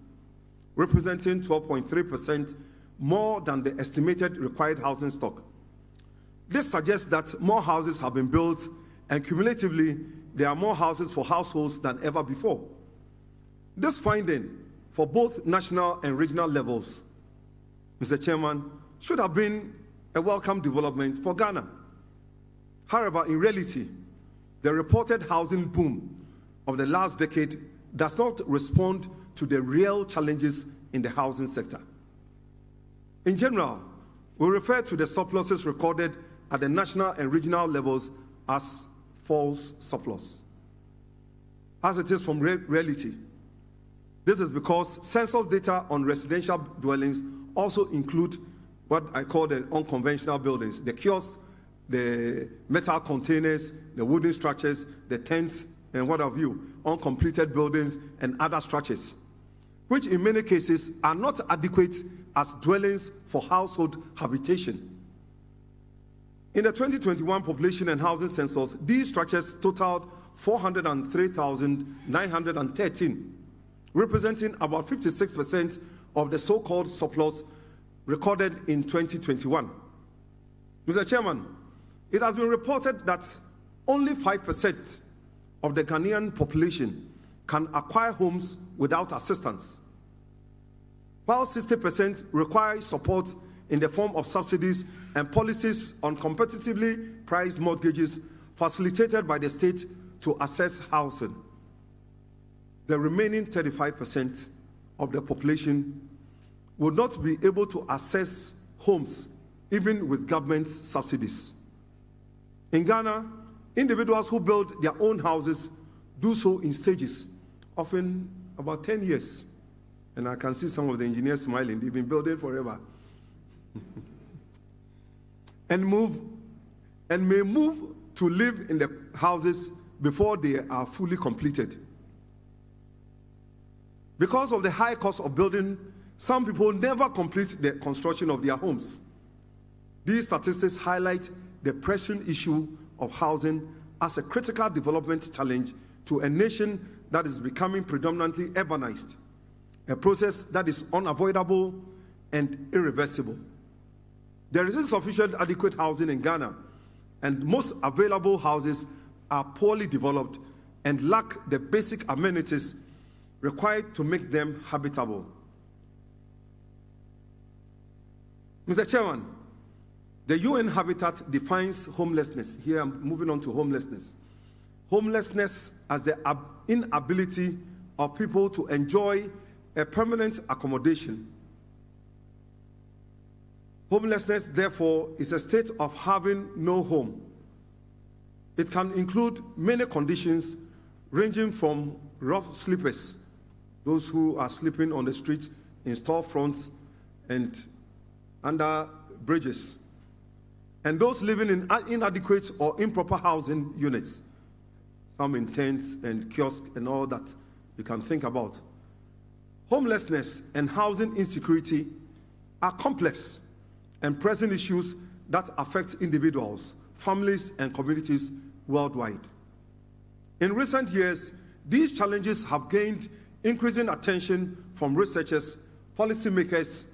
representing 12.3% more than the estimated required housing stock. This suggests that more houses have been built, and cumulatively, there are more houses for households than ever before. This finding, for both national and regional levels, Mr. Chairman, should have been a welcome development for Ghana. However, in reality, the reported housing boom of the last decade does not respond to the real challenges in the housing sector. In general, we refer to the surpluses recorded at the national and regional levels as false surplus, as it is from reality. This is because census data on residential dwellings also include what I call the unconventional buildings, the kiosks, the metal containers, the wooden structures, the tents, and what have you, uncompleted buildings and other structures, which in many cases are not adequate as dwellings for household habitation. In the 2021 population and housing census, these structures totaled 403,913, representing about 56% of the so-called surplus recorded in 2021. Mr. Chairman, it has been reported that only 5% of the Ghanaian population can acquire homes without assistance, while 60% require support in the form of subsidies and policies on competitively priced mortgages facilitated by the state to access housing. The remaining 35% of the population will not be able to access homes even with government subsidies. In Ghana, individuals who build their own houses do so in stages, often about 10 years. And I can see some of the engineers smiling. They've been building forever. and may move to live in the houses before they are fully completed. Because of the high cost of building, some people never complete the construction of their homes. These statistics highlight the pressing issue of housing as a critical development challenge to a nation that is becoming predominantly urbanized, a process that is unavoidable and irreversible. There is insufficient adequate housing in Ghana, and most available houses are poorly developed and lack the basic amenities required to make them habitable. Mr. Chairman, the UN Habitat defines homelessness. Here I'm moving on to homelessness. Homelessness as the inability of people to enjoy a permanent accommodation. Homelessness, therefore, is a state of having no home. It can include many conditions ranging from rough sleepers those who are sleeping on the street, in storefronts, and under bridges, and those living in inadequate or improper housing units, some in tents and kiosks and all that you can think about. Homelessness and housing insecurity are complex and pressing issues that affect individuals, families, and communities worldwide. In recent years, these challenges have gained increasing attention from researchers, policymakers,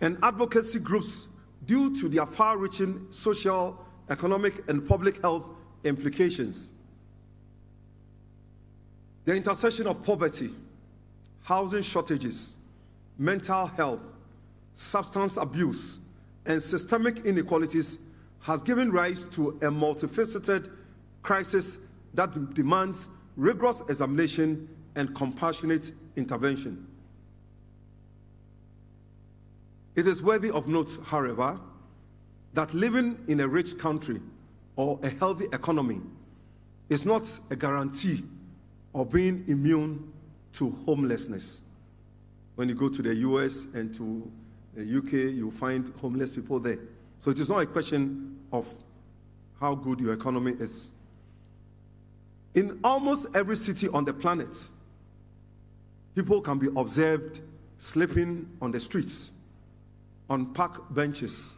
and advocacy groups due to their far-reaching social, economic, and public health implications. The intersection of poverty, housing shortages, mental health, substance abuse, and systemic inequalities has given rise to a multifaceted crisis that demands rigorous examination and compassionate intervention. It is worthy of note, however, that living in a rich country or a healthy economy is not a guarantee of being immune to homelessness. When you go to the US and to the UK, you'll find homeless people there. So it is not a question of how good your economy is. In almost every city on the planet, people can be observed sleeping on the streets, on park benches,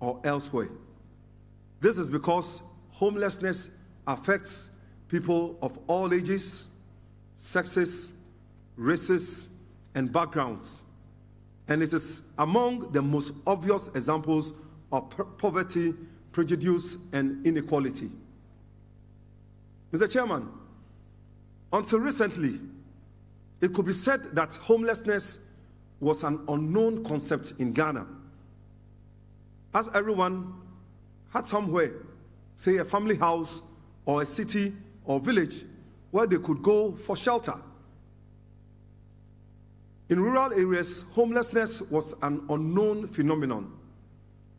or elsewhere. This is because homelessness affects people of all ages, sexes, races, and backgrounds. And it is among the most obvious examples of poverty, prejudice, and inequality. Mr. Chairman, until recently, it could be said that homelessness was an unknown concept in Ghana, as everyone had somewhere, say a family house or a city or village, where they could go for shelter. In rural areas, homelessness was an unknown phenomenon.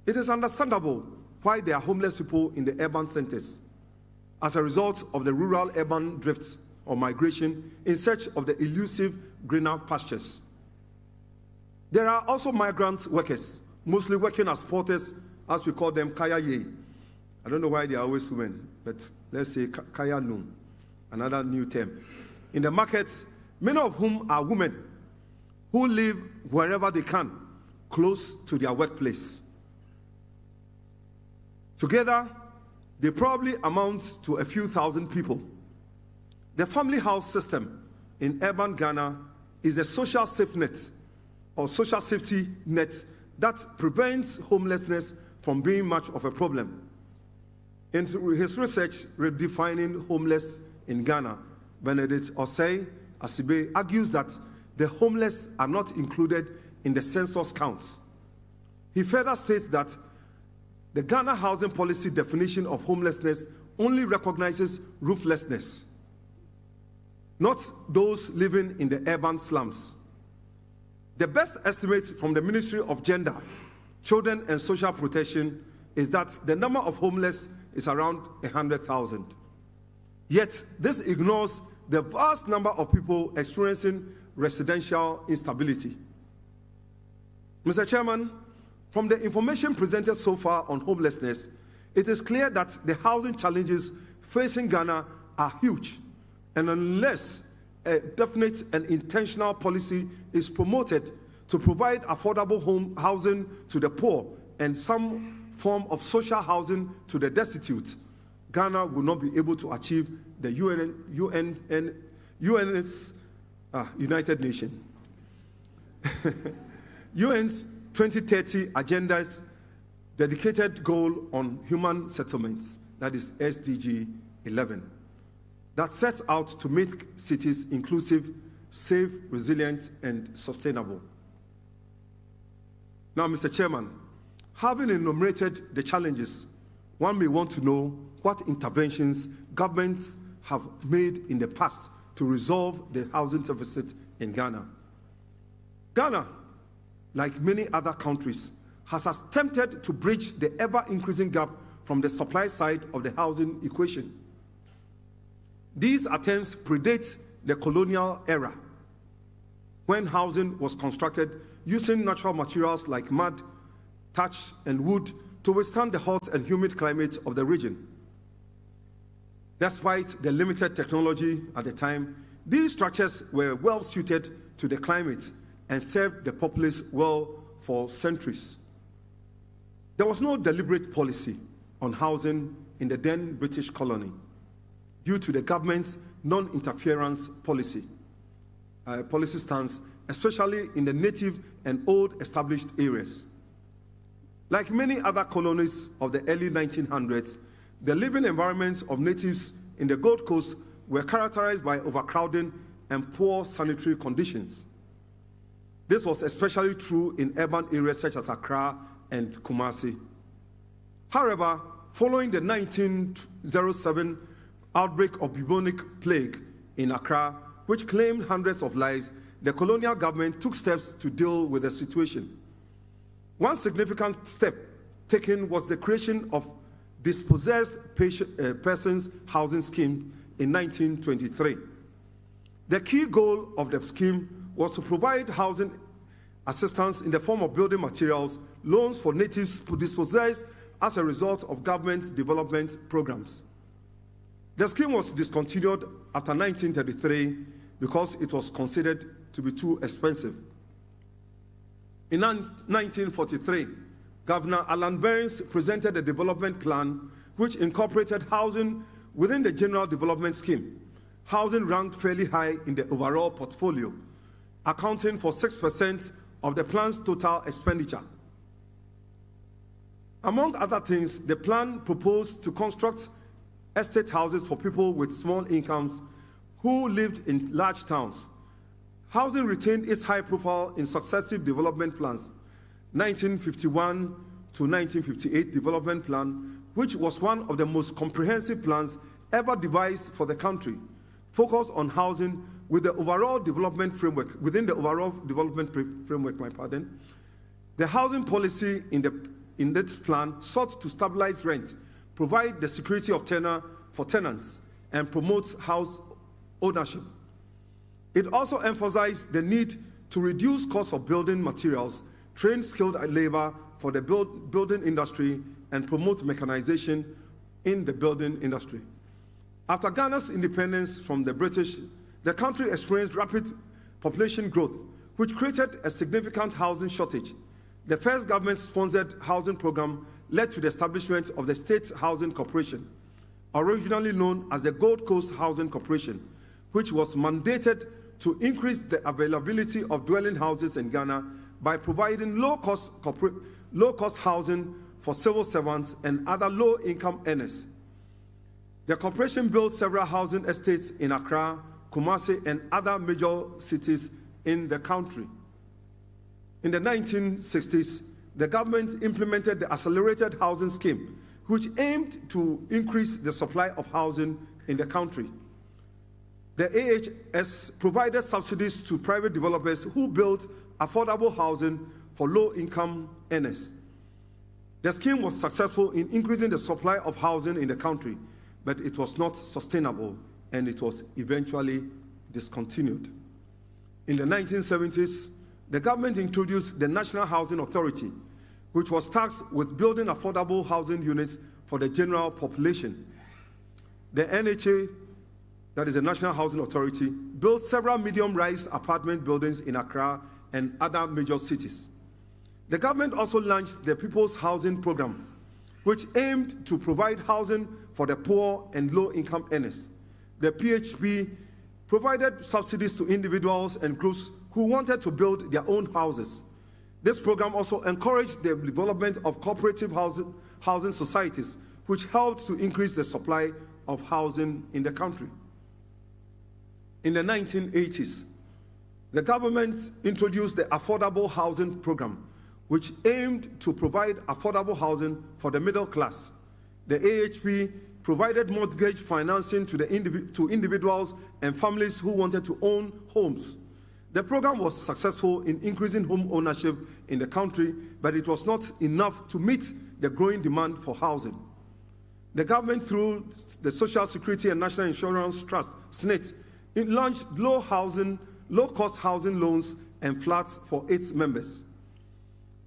It is understandable why there are homeless people in the urban centers as a result of the rural-urban drift or migration in search of the elusive greener pastures. There are also migrant workers, mostly working as porters, as we call them, kaya ye. I don't know why they are always women, but let's say kaya noon, another new term. In the markets, many of whom are women who live wherever they can, close to their workplace. Together, they probably amount to a few thousand people. The family house system in urban Ghana is a social safety net or social safety net that prevents homelessness from being much of a problem. In his research redefining homeless in Ghana, Benedict Osei Asibe argues that the homeless are not included in the census counts. He further states that the Ghana housing policy definition of homelessness only recognizes rooflessness, not those living in the urban slums. The best estimate from the Ministry of Gender, Children and Social Protection is that the number of homeless is around 100,000. Yet, this ignores the vast number of people experiencing residential instability. Mr. Chairman, from the information presented so far on homelessness, it is clear that the housing challenges facing Ghana are huge, and unless a definite and intentional policy is promoted to provide affordable home housing to the poor and some form of social housing to the destitute, Ghana will not be able to achieve the UN's United Nations UN's 2030 agenda's dedicated goal on human settlements, that is SDG 11, that sets out to make cities inclusive, safe, resilient, and sustainable. Now, Mr. Chairman, having enumerated the challenges, one may want to know what interventions governments have made in the past to resolve the housing deficit in Ghana. Ghana, like many other countries, has attempted to bridge the ever-increasing gap from the supply side of the housing equation. These attempts predate the colonial era when housing was constructed using natural materials like mud, thatch, and wood to withstand the hot and humid climate of the region. Despite the limited technology at the time, these structures were well suited to the climate and served the populace well for centuries. There was no deliberate policy on housing in the then British colony due to the government's non-interference policy stance, especially in the native and old established areas. Like many other colonies of the early 1900s, the living environments of natives in the Gold Coast were characterized by overcrowding and poor sanitary conditions. This was especially true in urban areas such as Accra and Kumasi. However, following the 1907 outbreak of bubonic plague in Accra, which claimed hundreds of lives, the colonial government took steps to deal with the situation. One significant step taken was the creation of Dispossessed Persons Housing Scheme in 1923. The key goal of the scheme was to provide housing assistance in the form of building materials, loans for natives dispossessed as a result of government development programs. The scheme was discontinued after 1933 because it was considered to be too expensive. In 1943, Governor Alan Burns presented a development plan which incorporated housing within the General Development Scheme. Housing ranked fairly high in the overall portfolio, accounting for 6% of the plan's total expenditure. Among other things, the plan proposed to construct estate houses for people with small incomes who lived in large towns. Housing retained its high profile in successive development plans. 1951 to 1958 development plan, which was one of the most comprehensive plans ever devised for the country, focused on housing within the overall development framework. The housing policy in this plan sought to stabilize rent, provide the security of tenure for tenants, and promote house ownership. It also emphasized the need to reduce costs of building materials, train skilled labor for the building industry, and promote mechanization in the building industry. After Ghana's independence from the British, the country experienced rapid population growth, which created a significant housing shortage. The first government-sponsored housing program led to the establishment of the State Housing Corporation, originally known as the Gold Coast Housing Corporation, which was mandated to increase the availability of dwelling houses in Ghana by providing low-cost housing for civil servants and other low-income earners. The corporation built several housing estates in Accra, Kumasi, and other major cities in the country. In the 1960s, the government implemented the Accelerated Housing Scheme, which aimed to increase the supply of housing in the country. The AHS provided subsidies to private developers who built affordable housing for low-income earners. The scheme was successful in increasing the supply of housing in the country, but it was not sustainable, and it was eventually discontinued. In the 1970s, the government introduced the National Housing Authority, which was tasked with building affordable housing units for the general population. The NHA, that is the National Housing Authority, built several medium-rise apartment buildings in Accra and other major cities. The government also launched the People's Housing Program, which aimed to provide housing for the poor and low-income earners. The PHP provided subsidies to individuals and groups who wanted to build their own houses. This program also encouraged the development of cooperative housing societies, which helped to increase the supply of housing in the country. In the 1980s, the government introduced the Affordable Housing Program, which aimed to provide affordable housing for the middle class. The AHP provided mortgage financing to individuals and families who wanted to own homes. The program was successful in increasing home ownership in the country, but it was not enough to meet the growing demand for housing. The government, through the Social Security and National Insurance Trust, SNIT, it launched low-housing low-cost housing loans and flats for its members.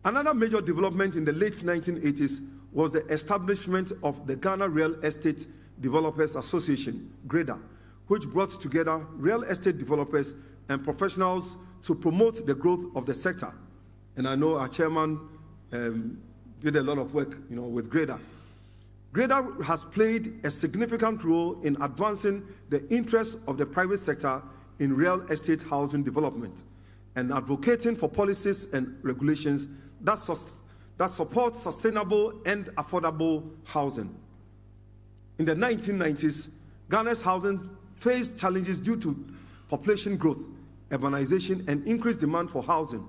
Another major development in the late 1980s was the establishment of the Ghana Real Estate Developers Association, GREDA, which brought together real estate developers and professionals to promote the growth of the sector. And I know our chairman did a lot of work, with GREDA. GREDA has played a significant role in advancing the interests of the private sector in real estate housing development and advocating for policies and regulations that support sustainable and affordable housing. In the 1990s, Ghana's housing faced challenges due to population growth, urbanization, and increased demand for housing.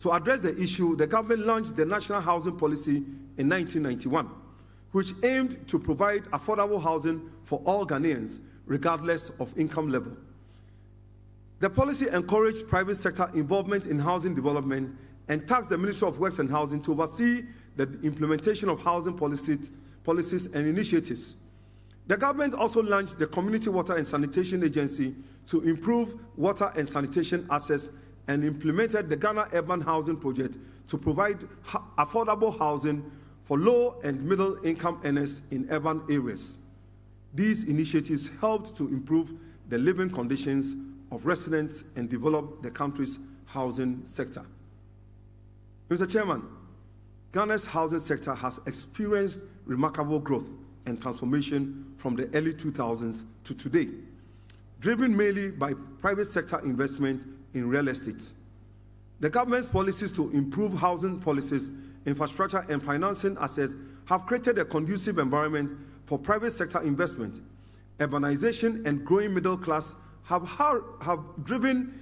To address the issue, the government launched the National Housing Policy in 1991, which aimed to provide affordable housing for all Ghanaians, regardless of income level. The policy encouraged private sector involvement in housing development and tasked the Ministry of Works and Housing to oversee the implementation of housing policies and initiatives. The government also launched the Community Water and Sanitation Agency to improve water and sanitation access and implemented the Ghana Urban Housing Project to provide affordable housing for low and middle income earners in urban areas. These initiatives helped to improve the living conditions of residents and develop the country's housing sector. Mr. Chairman, Ghana's housing sector has experienced remarkable growth and transformation from the early 2000s to today, driven mainly by private sector investment in real estate. The government's policies to improve housing policies, infrastructure, and financing assets have created a conducive environment for private sector investment. Urbanization and growing middle class have driven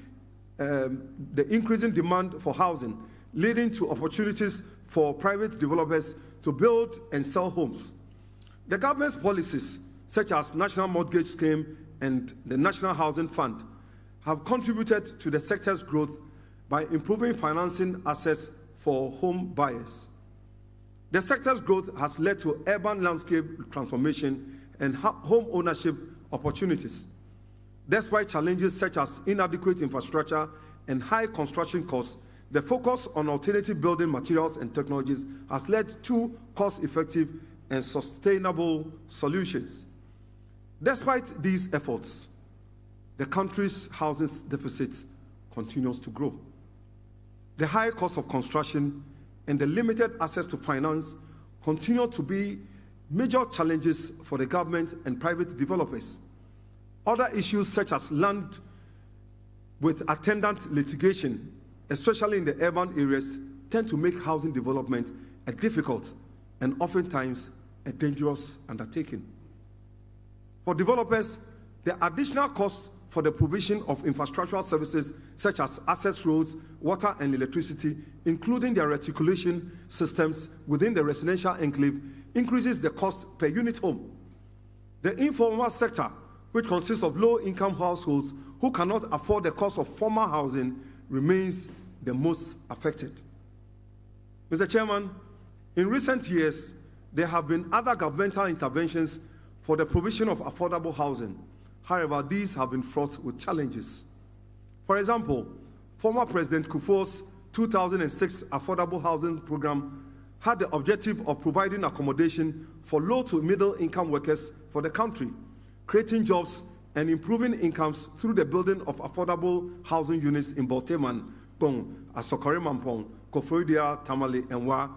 the increasing demand for housing, leading to opportunities for private developers to build and sell homes. The government's policies, such as National Mortgage Scheme and the National Housing Fund, have contributed to the sector's growth by improving financing access for home buyers. The sector's growth has led to urban landscape transformation and home ownership opportunities. Despite challenges such as inadequate infrastructure and high construction costs, the focus on alternative building materials and technologies has led to cost-effective and sustainable solutions. Despite these efforts, the country's housing deficit continues to grow. The high cost of construction and the limited access to finance continue to be major challenges for the government and private developers. Other issues such as land with attendant litigation, especially in the urban areas, tend to make housing development a difficult and oftentimes a dangerous undertaking. For developers, the additional costs for the provision of infrastructural services such as access roads, water and electricity, including their reticulation systems within the residential enclave, increases the cost per unit home. The informal sector, which consists of low-income households who cannot afford the cost of formal housing, remains the most affected. Mr. Chairman, in recent years, there have been other governmental interventions for the provision of affordable housing. However, these have been fraught with challenges. For example, former President Kufuor's 2006 Affordable Housing Program had the objective of providing accommodation for low to middle income workers for the country, creating jobs and improving incomes through the building of affordable housing units in Balteman, Pong, Asokore Mampong, Koforidia, Tamale, and Wa,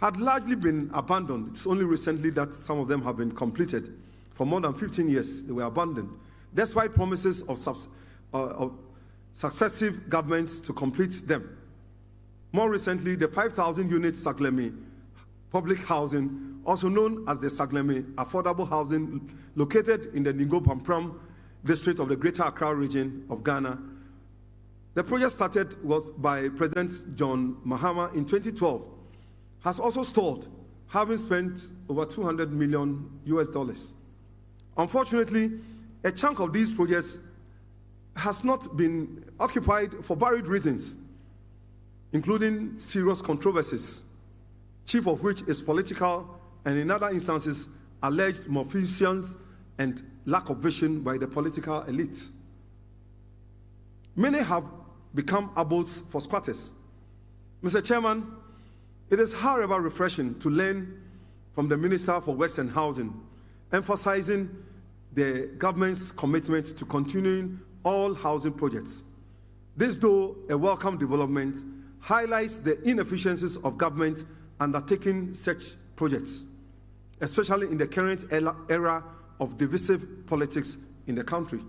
had largely been abandoned. It's only recently that some of them have been completed. For more than 15 years, they were abandoned, despite promises of successive governments to complete them. More recently, the 5,000-unit Saglemi public housing, also known as the Saglemi Affordable Housing, located in the Ningo Pampram district of the Greater Accra region of Ghana. The project started by President John Mahama in 2012, has also stalled, having spent over $200 million US. Unfortunately, a chunk of these projects has not been occupied for varied reasons, including serious controversies, chief of which is political, and in other instances, alleged malfeasance and lack of vision by the political elite. many have become abodes for squatters. Mr. Chairman, it is however refreshing to learn from the Minister for Works and Housing, emphasizing the government's commitment to continuing all housing projects. This, though a welcome development, highlights the inefficiencies of government undertaking such projects, especially in the current era of divisive politics in the country.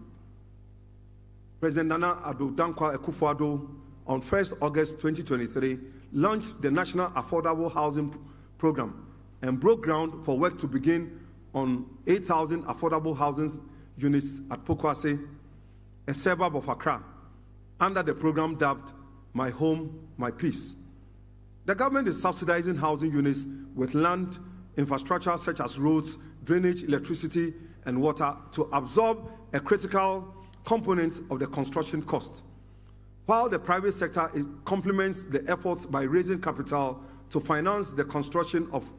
President Nana Addo Dankwa Akufo-Addo on 1st August 2023 launched the National Affordable Housing Program and broke ground for work to begin on 8,000 affordable housing units at Pokwase, a suburb of Accra, under the program dubbed My Home, My Peace. The government is subsidizing housing units with land infrastructure such as roads, drainage, electricity, and water to absorb a critical component of the construction cost, while the private sector complements the efforts by raising capital to finance the construction of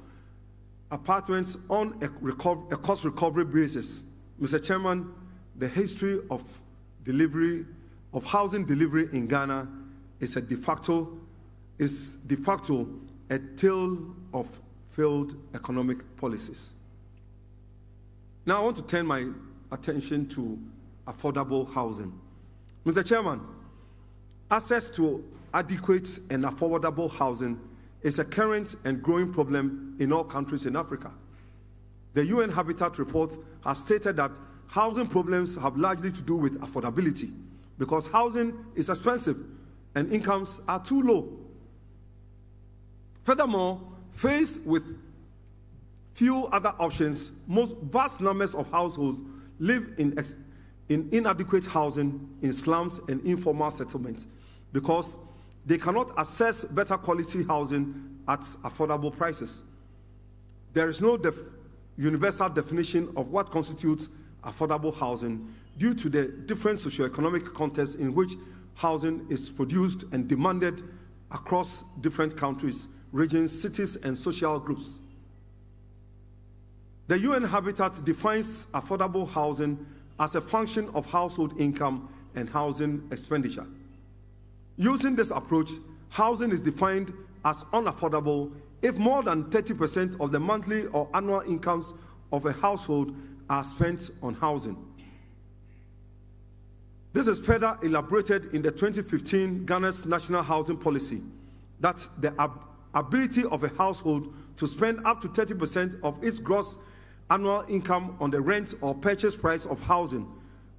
apartments on a cost recovery basis. Mr. Chairman, the history of housing delivery in Ghana is de facto a tale of failed economic policies. Now I want to turn my attention to affordable housing. Mr. Chairman, access to adequate and affordable housing is a current and growing problem in all countries in Africa. The UN Habitat Report has stated that housing problems have largely to do with affordability because housing is expensive and incomes are too low. Furthermore, faced with few other options, vast numbers of households live in inadequate housing in slums and informal settlements because they cannot access better quality housing at affordable prices. There is no universal definition of what constitutes affordable housing due to the different socioeconomic context in which housing is produced and demanded across different countries, regions, cities, and social groups. The UN Habitat defines affordable housing as a function of household income and housing expenditure. Using this approach, housing is defined as unaffordable if more than 30% of the monthly or annual incomes of a household are spent on housing. This is further elaborated in the 2015 Ghana's National Housing Policy, that the ability of a household to spend up to 30% of its gross annual income on the rent or purchase price of housing,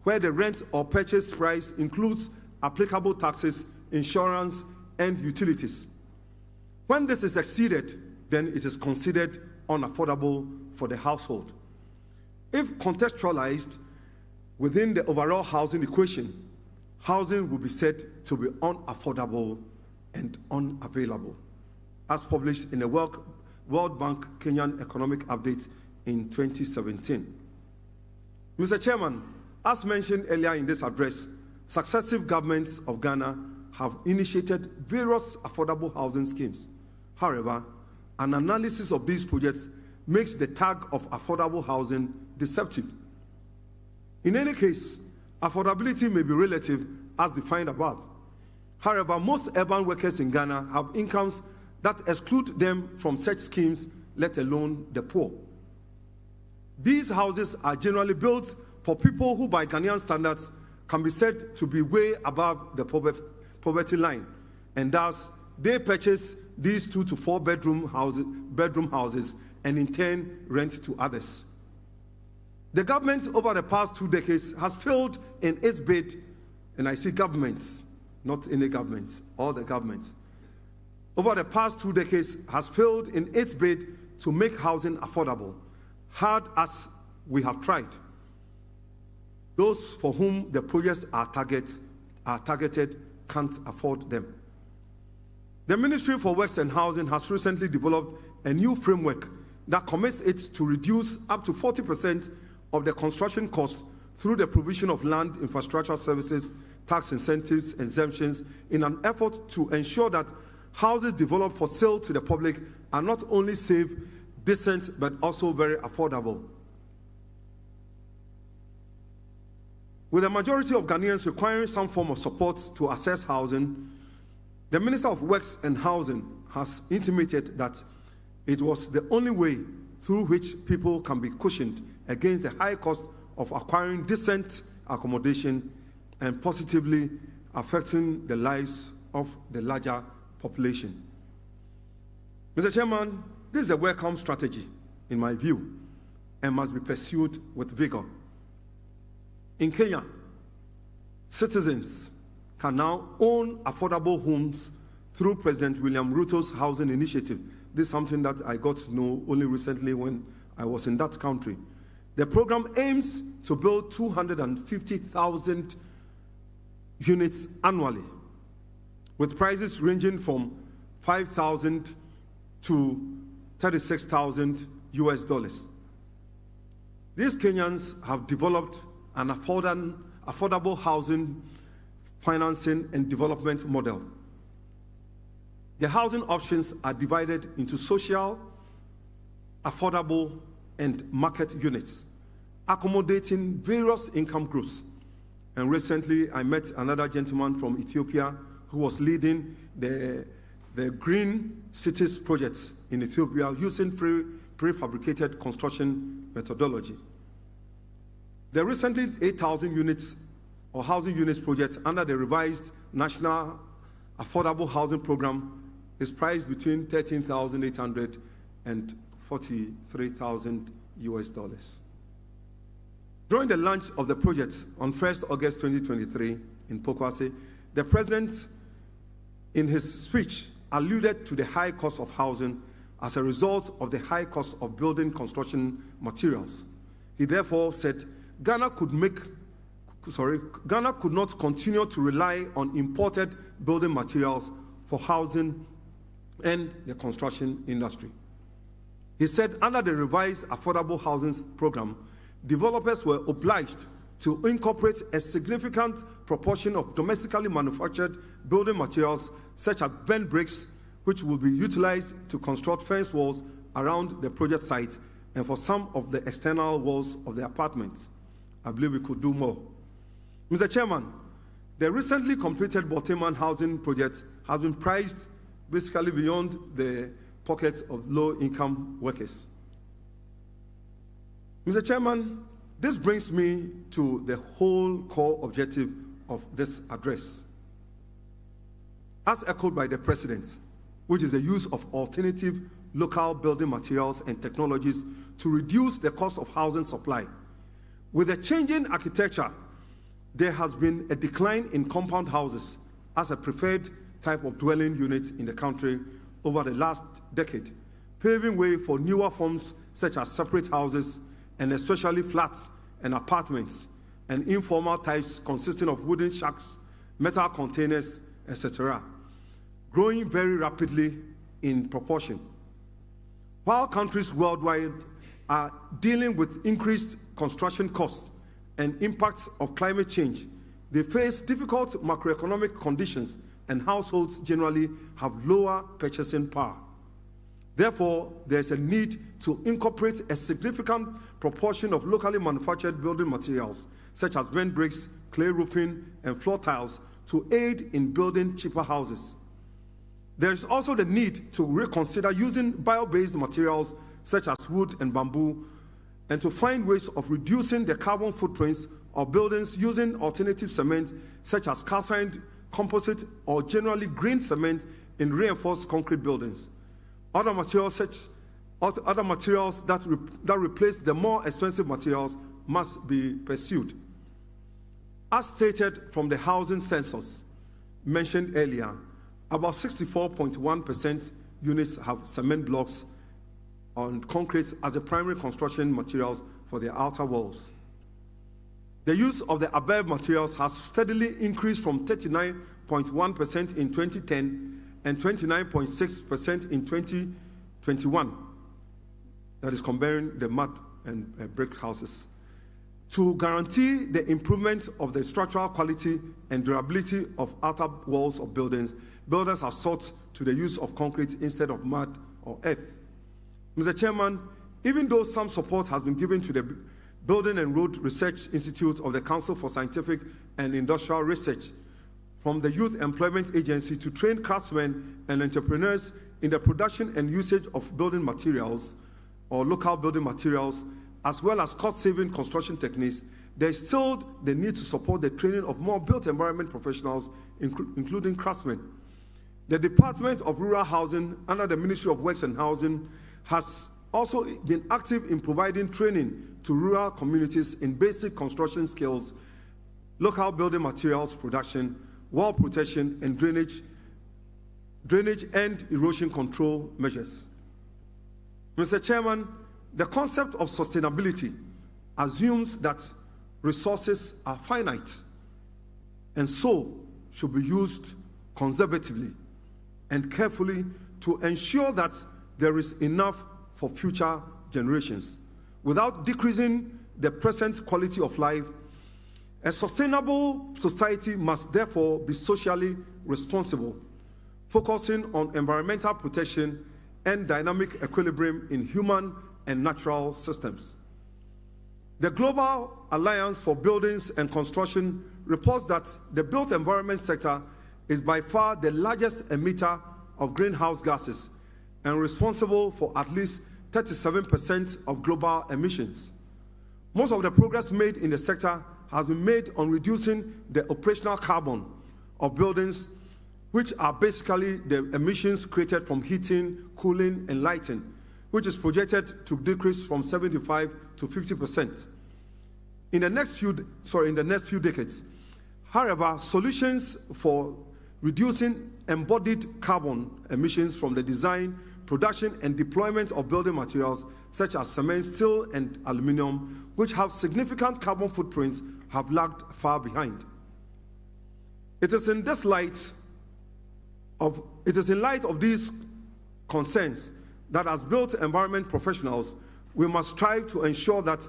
where the rent or purchase price includes applicable taxes, insurance, and utilities. When this is exceeded, then it is considered unaffordable for the household. If contextualized within the overall housing equation, housing will be said to be unaffordable and unavailable, as published in the World Bank Kenyan Economic Update in 2017. Mr. Chairman, as mentioned earlier in this address, successive governments of Ghana have initiated various affordable housing schemes. However, an analysis of these projects makes the tag of affordable housing deceptive. In any case, affordability may be relative as defined above. However, most urban workers in Ghana have incomes that exclude them from such schemes, let alone the poor. These houses are generally built for people who, by Ghanaian standards, can be said to be way above the poverty line, and thus they purchase these 2 to 4 bedroom houses and in turn rent to others. The government over the past 2 decades has failed in its bid, and I see governments, not any government, all the governments, over the past 2 decades has failed in its bid to make housing affordable, hard as we have tried. Those for whom the projects are targeted can't afford them. The Ministry for Works and Housing has recently developed a new framework that commits it to reduce up to 40% of the construction costs through the provision of land infrastructure services, tax incentives, exemptions, in an effort to ensure that houses developed for sale to the public are not only safe, decent, but also very affordable. With the majority of Ghanaians requiring some form of support to access housing, the Minister of Works and Housing has intimated that it was the only way through which people can be cushioned against the high cost of acquiring decent accommodation and positively affecting the lives of the larger population. Mr. Chairman, this is a welcome strategy, in my view, and must be pursued with vigor. In Kenya, citizens can now own affordable homes through President William Ruto's housing initiative. This is something that I got to know only recently when I was in that country. The program aims to build 250,000 units annually, with prices ranging from $5,000 to $36,000 US. These Kenyans have developed an affordable housing financing and development model. The housing options are divided into social, affordable, and market units, accommodating various income groups. And recently, I met another gentleman from Ethiopia who was leading the Green Cities project in Ethiopia using prefabricated construction methodology. The recently 8,000 units or housing units project under the revised National Affordable Housing Program is priced between $13,800 and $43,000 US. During the launch of the project on 1st August 2023 in Pokwase, the President, in his speech, alluded to the high cost of housing as a result of the high cost of building construction materials. He therefore said Ghana could not continue to rely on imported building materials for housing and the construction industry. He said under the revised Affordable Housing Program, developers were obliged to incorporate a significant proportion of domestically manufactured building materials such as bent bricks, which will be utilized to construct fence walls around the project site and for some of the external walls of the apartments. I believe we could do more. Mr. Chairman, the recently completed Boteman housing project has been priced basically beyond the pockets of low-income workers. Mr. Chairman, this brings me to the whole core objective of this address. As echoed by the President, which is the use of alternative local building materials and technologies to reduce the cost of housing supply. With the changing architecture, there has been a decline in compound houses as a preferred type of dwelling unit in the country over the last decade, paving way for newer forms such as separate houses and especially flats and apartments and informal types consisting of wooden shacks, metal containers, etc., growing very rapidly in proportion. While countries worldwide are dealing with increased construction costs and impacts of climate change, they face difficult macroeconomic conditions and households generally have lower purchasing power. Therefore, there is a need to incorporate a significant proportion of locally manufactured building materials, such as bent bricks, clay roofing, and floor tiles, to aid in building cheaper houses. There is also the need to reconsider using bio-based materials, such as wood and bamboo, and to find ways of reducing the carbon footprints of buildings using alternative cement, such as calcined, composite, or generally green cement in reinforced concrete buildings. Other materials that replace the more expensive materials must be pursued. As stated from the housing census mentioned earlier, about 64.1% units have cement blocks on concrete as the primary construction materials for their outer walls. The use of the above materials has steadily increased from 39.1% in 2010 and 29.6% in 2021. That is comparing the mud and brick houses. To guarantee the improvement of the structural quality and durability of outer walls of buildings, builders have sought to the use of concrete instead of mud or earth. Mr. Chairman, even though some support has been given to the Building and Road Research Institute of the Council for Scientific and Industrial Research, from the Youth Employment Agency to train craftsmen and entrepreneurs in the production and usage of building materials or local building materials, as well as cost-saving construction techniques, there is still the need to support the training of more built environment professionals, including craftsmen. The Department of Rural Housing under the Ministry of Works and Housing has also been active in providing training to rural communities in basic construction skills, local building materials production, wall protection, and drainage and erosion control measures. Mr. Chairman, the concept of sustainability assumes that resources are finite and so should be used conservatively and carefully to ensure that there is enough for future generations without decreasing the present quality of life. A sustainable society must therefore be socially responsible, focusing on environmental protection and dynamic equilibrium in human and natural systems. The Global Alliance for Buildings and Construction reports that the built environment sector is by far the largest emitter of greenhouse gases and responsible for at least 37% of global emissions. Most of the progress made in the sector has been made on reducing the operational carbon of buildings, which are basically the emissions created from heating, cooling, and lighting, which is projected to decrease from 75 to 50% in the next few decades. However, solutions for reducing embodied carbon emissions from the design, production, and deployment of building materials such as cement, steel, and aluminum, which have significant carbon footprints, have lagged far behind. It is in light of these concerns that as built environment professionals, we must strive to ensure that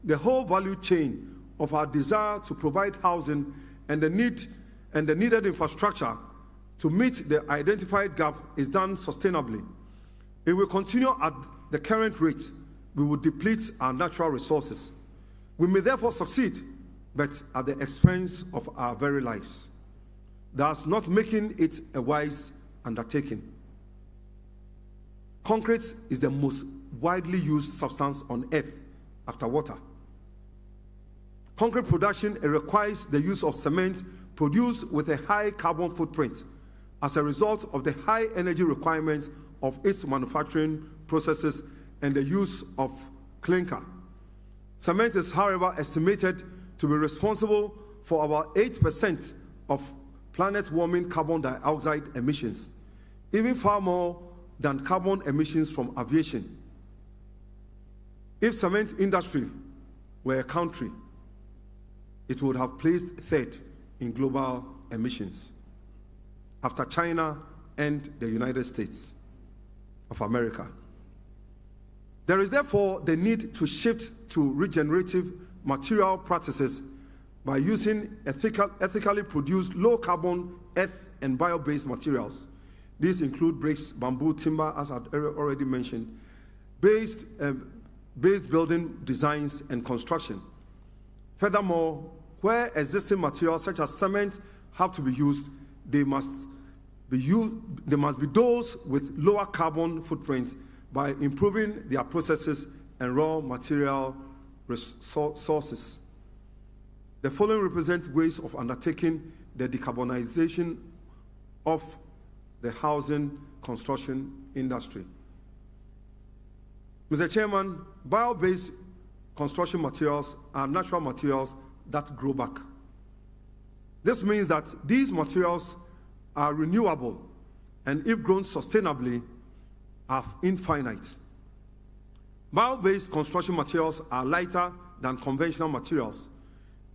the whole value chain of our desire to provide housing and the needed infrastructure to meet the identified gap is done sustainably. If we continue at the current rate, we will deplete our natural resources. We may therefore succeed, but at the expense of our very lives, thus not making it a wise undertaking. Concrete is the most widely used substance on earth after water. Concrete production requires the use of cement produced with a high carbon footprint as a result of the high energy requirements of its manufacturing processes and the use of clinker. Cement is, however, estimated to be responsible for about 8% of planet-warming carbon dioxide emissions, even far more than carbon emissions from aviation. If cement industry were a country, it would have placed third in global emissions after China and the United States of America. There is therefore the need to shift to regenerative material practices by using ethically produced low-carbon earth and bio-based materials. These include bricks, bamboo, timber, as I've already mentioned, based building designs and construction. Furthermore, where existing materials such as cement have to be used, they must be those with lower carbon footprint by improving their processes and raw material sources. The following represent ways of undertaking the decarbonization of the housing construction industry. Mr. Chairman, bio-based construction materials are natural materials that grow back. This means that these materials are renewable and, if grown sustainably, are infinite. Bio-based construction materials are lighter than conventional materials.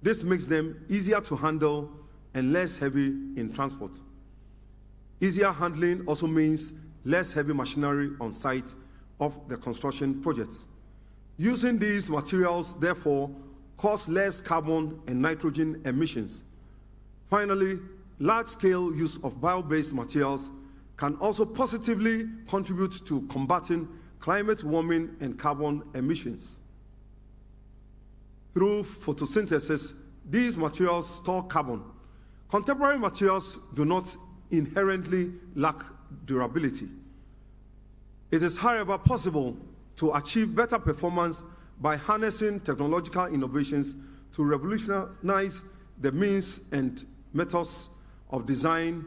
This makes them easier to handle and less heavy in transport. Easier handling also means less heavy machinery on site of the construction projects. Using these materials, therefore, cause less carbon and nitrogen emissions. Finally, large-scale use of bio-based materials can also positively contribute to combating climate warming and carbon emissions. through photosynthesis, these materials store carbon. Contemporary materials do not inherently lack durability. It is, however, possible to achieve better performance by harnessing technological innovations to revolutionize the means and methods of design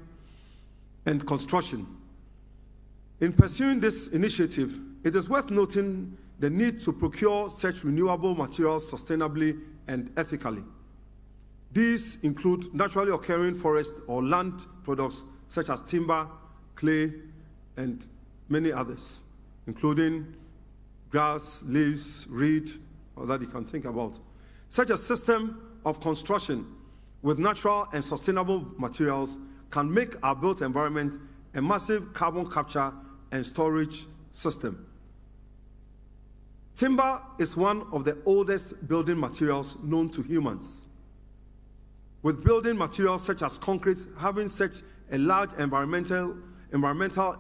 and construction. In pursuing this initiative, it is worth noting the need to procure such renewable materials sustainably and ethically. These include naturally occurring forest or land products such as timber, clay, and many others, including grass, leaves, reed, or that you can think about. Such a system of construction with natural and sustainable materials can make our built environment a massive carbon capture and storage system. Timber is one of the oldest building materials known to humans. With building materials such as concrete having such a large environmental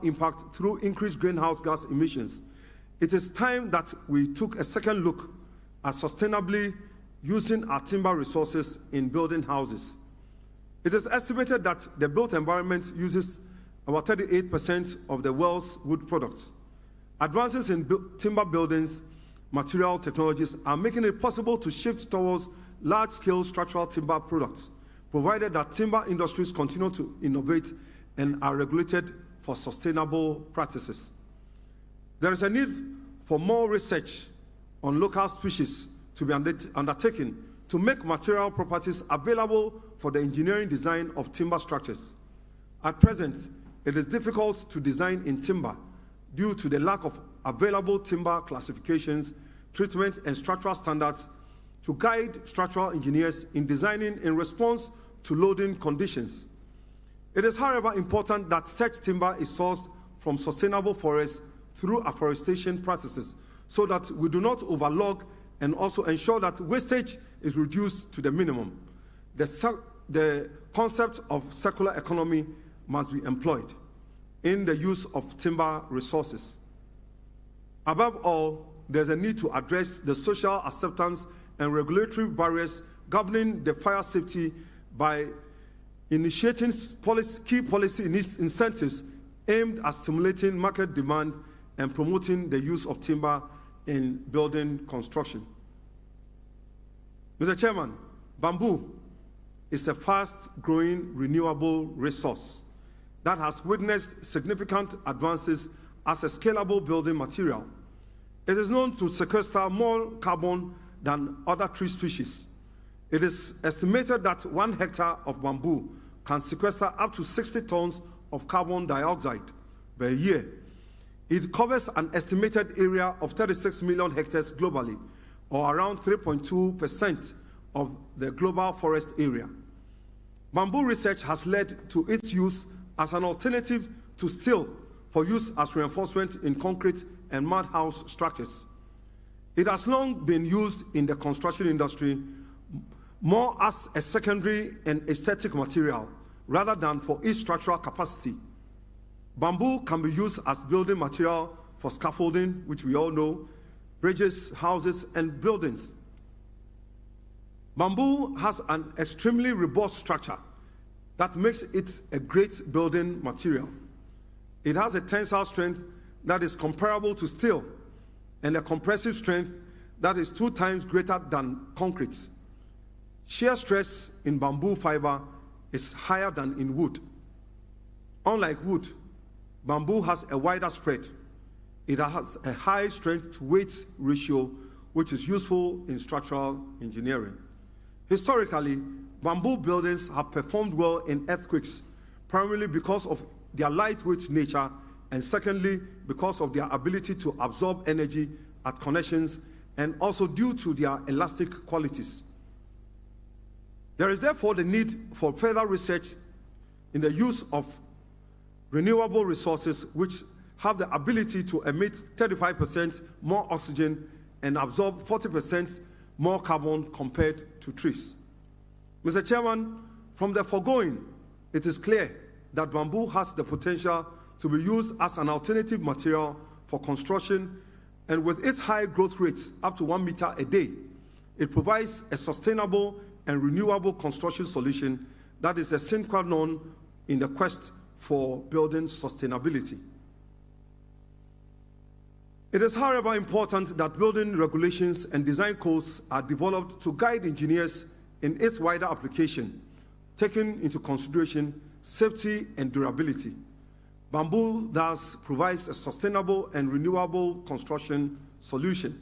impact through increased greenhouse gas emissions, it is time that we took a second look at sustainably using our timber resources in building houses. It is estimated that the built environment uses about 38% of the world's wood products. Advances in timber buildings material technologies are making it possible to shift towards large-scale structural timber products, provided that timber industries continue to innovate and are regulated for sustainable practices. There is a need for more research on local species to be undertaken to make material properties available for the engineering design of timber structures. At present, it is difficult to design in timber due to the lack of available timber classifications, treatment, and structural standards to guide structural engineers in designing in response to loading conditions. It is, however, important that such timber is sourced from sustainable forests through afforestation practices so that we do not overlog and also ensure that wastage is reduced to the minimum. The concept of circular economy must be employed in the use of timber resources. Above all, there's a need to address the social acceptance and regulatory barriers governing the fire safety by initiating key policy incentives aimed at stimulating market demand and promoting the use of timber in building construction. Mr. Chairman, bamboo is a fast-growing renewable resource that has witnessed significant advances as a scalable building material. It is known to sequester more carbon than other tree species. It is estimated that 1 hectare of bamboo can sequester up to 60 tons of carbon dioxide per year. It covers an estimated area of 36 million hectares globally, or around 3.2% of the global forest area. Bamboo research has led to its use as an alternative to steel for use as reinforcement in concrete and mud house structures. It has long been used in the construction industry more as a secondary and aesthetic material rather than for its structural capacity. Bamboo can be used as building material for scaffolding, which we all know, bridges, houses, and buildings. Bamboo has an extremely robust structure that makes it a great building material. It has a tensile strength that is comparable to steel and a compressive strength that is 2 times greater than concrete. Shear stress in bamboo fiber is higher than in wood. Unlike wood, bamboo has a wider spread. It has a high strength to weight ratio, which is useful in structural engineering. Historically, bamboo buildings have performed well in earthquakes, primarily because of their lightweight nature, and secondly, because of their ability to absorb energy at connections, and also due to their elastic qualities. There is therefore the need for further research in the use of renewable resources which have the ability to emit 35% more oxygen and absorb 40% more carbon compared to trees. Mr. Chairman, from the foregoing, it is clear that bamboo has the potential to be used as an alternative material for construction, and with its high growth rates, up to 1 meter a day, It provides a sustainable and renewable construction solution that is a sine qua non in the quest for building sustainability. It is, however, important that building regulations and design codes are developed to guide engineers in its wider application, taking into consideration safety and durability. Bamboo thus provides a sustainable and renewable construction solution.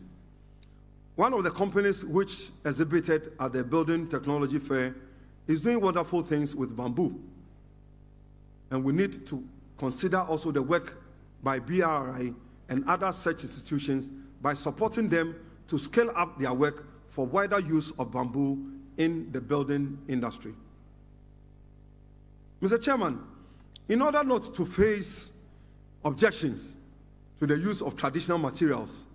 One of the companies which exhibited at the Building Technology Fair is doing wonderful things with bamboo. And we need to consider also the work by BRI and other such institutions by supporting them to scale up their work for wider use of bamboo in the building industry. Mr. Chairman, in order not to face objections to the use of traditional materials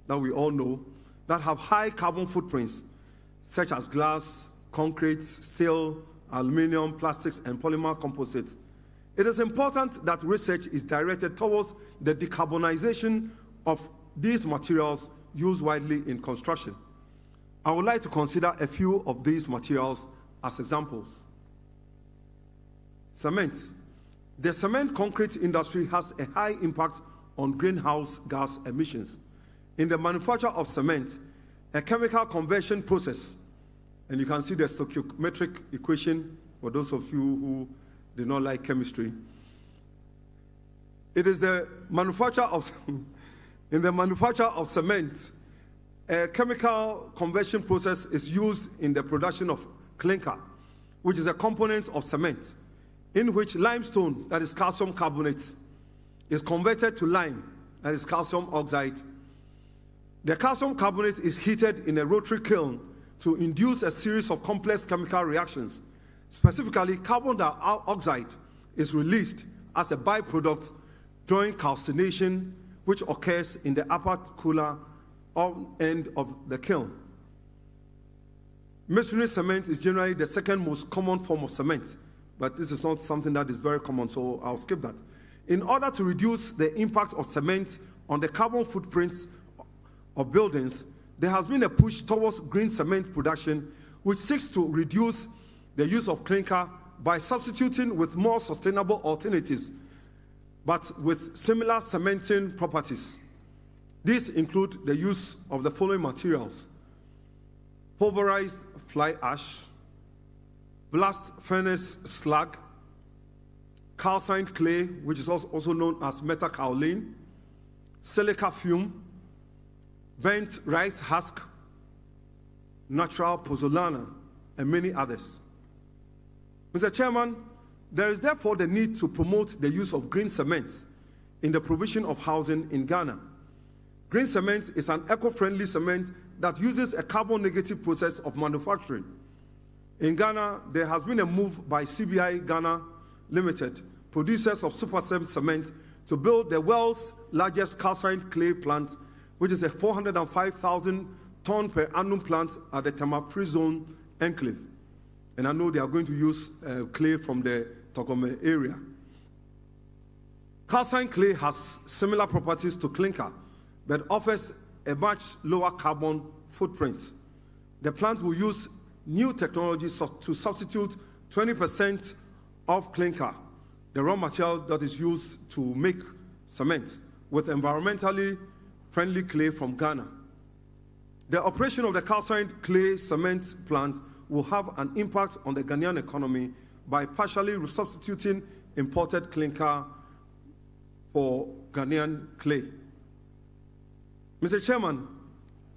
that we all know that have high carbon footprints, such as glass, concrete, steel, aluminum, plastics, and polymer composites, it is important that research is directed towards the decarbonization of these materials used widely in construction. I would like to consider a few of these materials as examples. Cement. The cement concrete industry has a high impact on greenhouse gas emissions. In the manufacture of cement, a chemical conversion process, and you can see the stoichiometric equation for those of you who do not like chemistry. It is the manufacture of, in the manufacture of cement, a chemical conversion process is used in the production of clinker, which is a component of cement, in which limestone, that is calcium carbonate, is converted to lime, that is calcium oxide. The calcium carbonate is heated in a rotary kiln to induce a series of complex chemical reactions. Specifically, carbon dioxide is released as a byproduct during calcination, which occurs in the upper cooler end of the kiln. Masonry cement is generally the second most common form of cement, but this is not something that is very common, so I'll skip that. In order to reduce the impact of cement on the carbon footprints of buildings, there has been a push towards green cement production, which seeks to reduce the use of clinker by substituting with more sustainable alternatives, but with similar cementing properties. These include the use of the following materials: pulverized fly ash, blast furnace slag, calcined clay, which is also known as metakaolin, silica fume, burnt rice husk, natural pozzolana, and many others. Mr. Chairman, there is therefore the need to promote the use of green cement in the provision of housing in Ghana. Green cement is an eco-friendly cement that uses a carbon-negative process of manufacturing. In Ghana, there has been a move by CBI Ghana Limited, producers of super cement, to build the world's largest calcined clay plant, which is a 405,000 ton per annum plant at the Tamafri Zone enclave. And I know they are going to use clay from the Tokome area. Calcined clay has similar properties to clinker, but offers a much lower carbon footprint. The plant will use new technologies to substitute 20% of clinker, the raw material that is used to make cement, with environmentally friendly clay from Ghana. The operation of the calcined clay cement plant will have an impact on the Ghanaian economy by partially substituting imported clinker for Ghanaian clay. Mr. Chairman,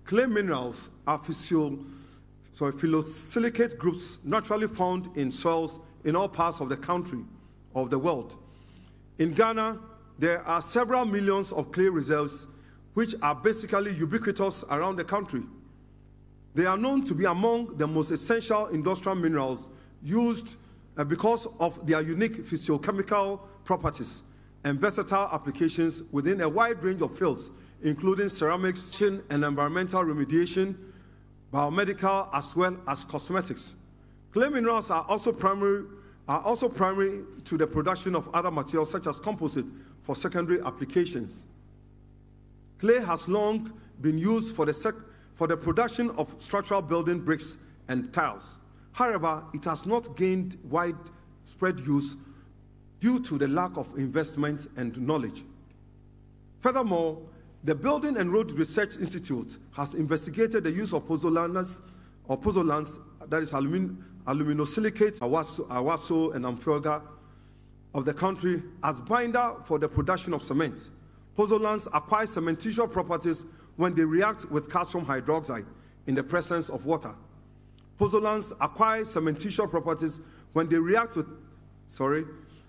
clay minerals are phyllosilicate groups naturally found in soils in all parts of the country, of the world. In Ghana, there are several millions of clay reserves which are basically ubiquitous around the country. They are known to be among the most essential industrial minerals used because of their unique physiochemical properties and versatile applications within a wide range of fields, including ceramics and environmental remediation, biomedical, as well as cosmetics. Clay minerals are also primary to the production of other materials such as composite for secondary applications. Clay has long been used for for the production of structural building bricks and tiles. However, it has not gained widespread use due to the lack of investment and knowledge. Furthermore, the Building and Road Research Institute has investigated the use of pozzolans, that is aluminosilicate, awaso, and amphioga of the country as binder for the production of cement. Pozzolans acquire cementitious properties when they react with calcium hydroxide in the presence of water. Pozzolans acquire cementitious properties when they react with,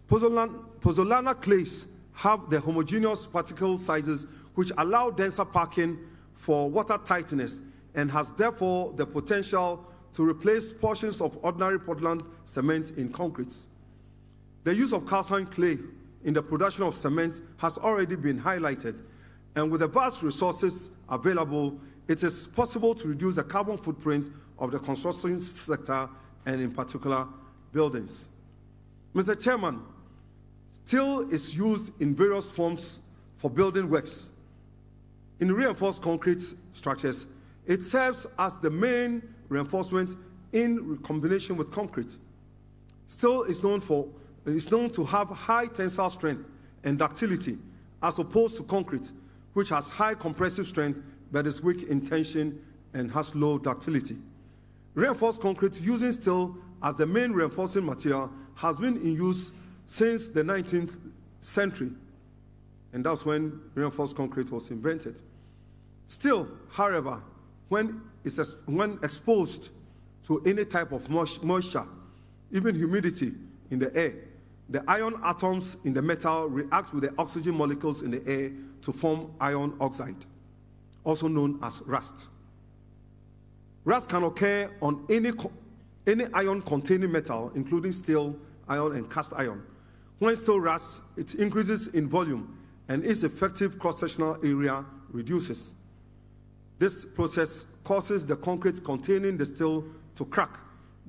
pozzolana clays have the homogeneous particle sizes which allow denser packing for water tightness and has therefore the potential to replace portions of ordinary Portland cement in concrete. The use of calcined clay in the production of cement has already been highlighted, and with the vast resources available, it is possible to reduce the carbon footprint of the construction sector and in particular buildings. Mr. Chairman, steel is used in various forms for building works. In reinforced concrete structures, it serves as the main reinforcement in combination with concrete. Steel is known to have high tensile strength and ductility as opposed to concrete, which has high compressive strength but is weak in tension and has low ductility. Reinforced concrete using steel as the main reinforcing material has been in use since the 19th century, and that's when reinforced concrete was invented. Steel, however, when exposed to any type of moisture, even humidity in the air, the iron atoms in the metal react with the oxygen molecules in the air to form iron oxide, also known as rust. Rust can occur on any iron-containing metal, including steel, iron, and cast iron. When steel rusts, it increases in volume, and its effective cross-sectional area reduces. This process causes the concrete containing the steel to crack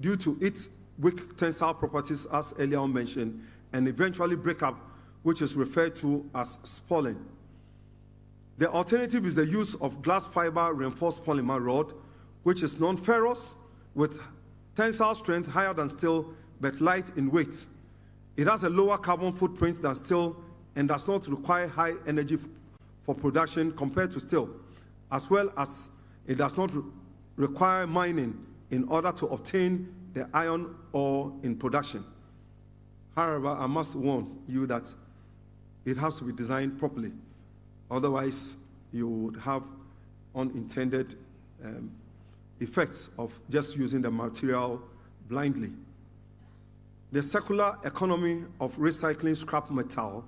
due to its weak tensile properties, as earlier mentioned, and eventually break up, which is referred to as spalling. The alternative is the use of glass fiber reinforced polymer rod, which is non-ferrous with tensile strength higher than steel but light in weight. It has a lower carbon footprint than steel and does not require high energy for production compared to steel, as well as it does not require mining in order to obtain the iron ore in production. However, I must warn you that it has to be designed properly. Otherwise, you would have unintended effects of just using the material blindly. The circular economy of recycling scrap metal,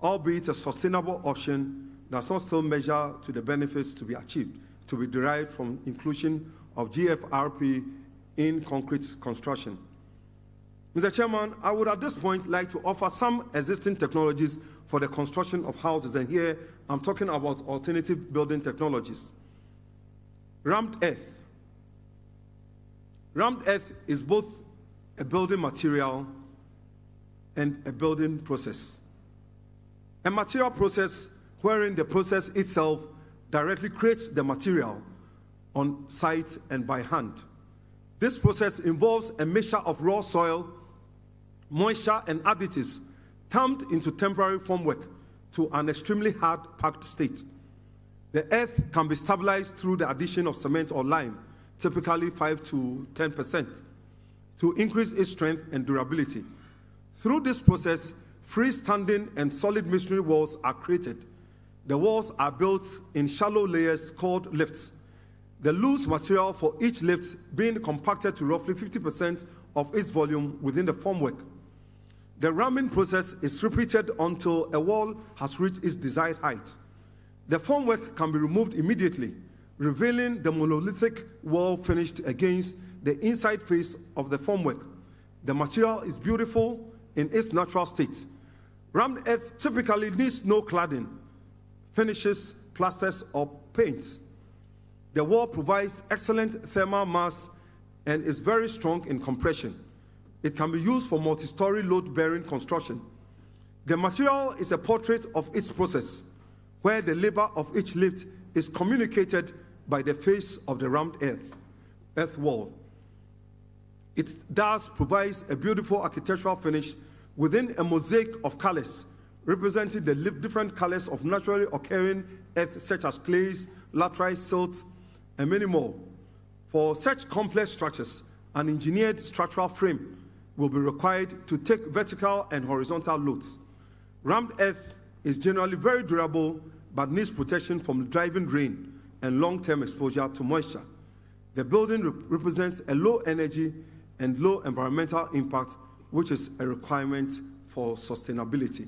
albeit a sustainable option, does not still measure to the benefits to be achieved, to be derived from inclusion of GFRP in concrete construction. Mr. Chairman, I would at this point like to offer some existing technologies for the construction of houses, and here I'm talking about alternative building technologies. Rammed earth. Rammed earth is both a building material and a building process. A material process wherein the process itself directly creates the material on site and by hand. This process involves a mixture of raw soil, moisture, and additives tamped into temporary formwork to an extremely hard packed state. The earth can be stabilized through the addition of cement or lime, typically 5 to 10%, to increase its strength and durability. Through this process, freestanding and solid masonry walls are created. The walls are built in shallow layers called lifts. The loose material for each lift being compacted to roughly 50% of its volume within the formwork. The ramming process is repeated until a wall has reached its desired height. The formwork can be removed immediately, revealing the monolithic wall finished against the inside face of the formwork. The material is beautiful in its natural state. Rammed earth typically needs no cladding, finishes, plasters, or paints. The wall provides excellent thermal mass and is very strong in compression. It can be used for multi-story load-bearing construction. The material is a portrait of its process, where the labor of each lift is communicated by the face of the rammed earth wall. It thus provides a beautiful architectural finish within a mosaic of colors, representing the different colors of naturally occurring earth, such as clays, laterite, silt, and many more. For such complex structures, an engineered structural frame will be required to take vertical and horizontal loads. Rammed earth is generally very durable, but needs protection from driving rain and long-term exposure to moisture. The building represents a low energy and low environmental impact, which is a requirement for sustainability.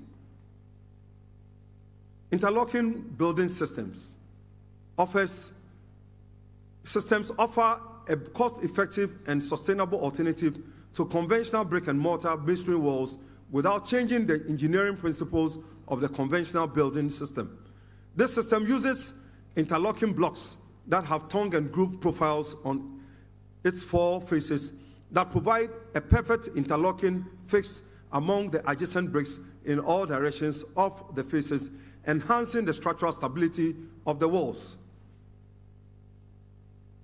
Interlocking building systems offer a cost-effective and sustainable alternative to conventional brick and mortar masonry walls without changing the engineering principles of the conventional building system. This system uses interlocking blocks that have tongue and groove profiles on its four faces that provide a perfect interlocking fix among the adjacent bricks in all directions of the faces, enhancing the structural stability of the walls.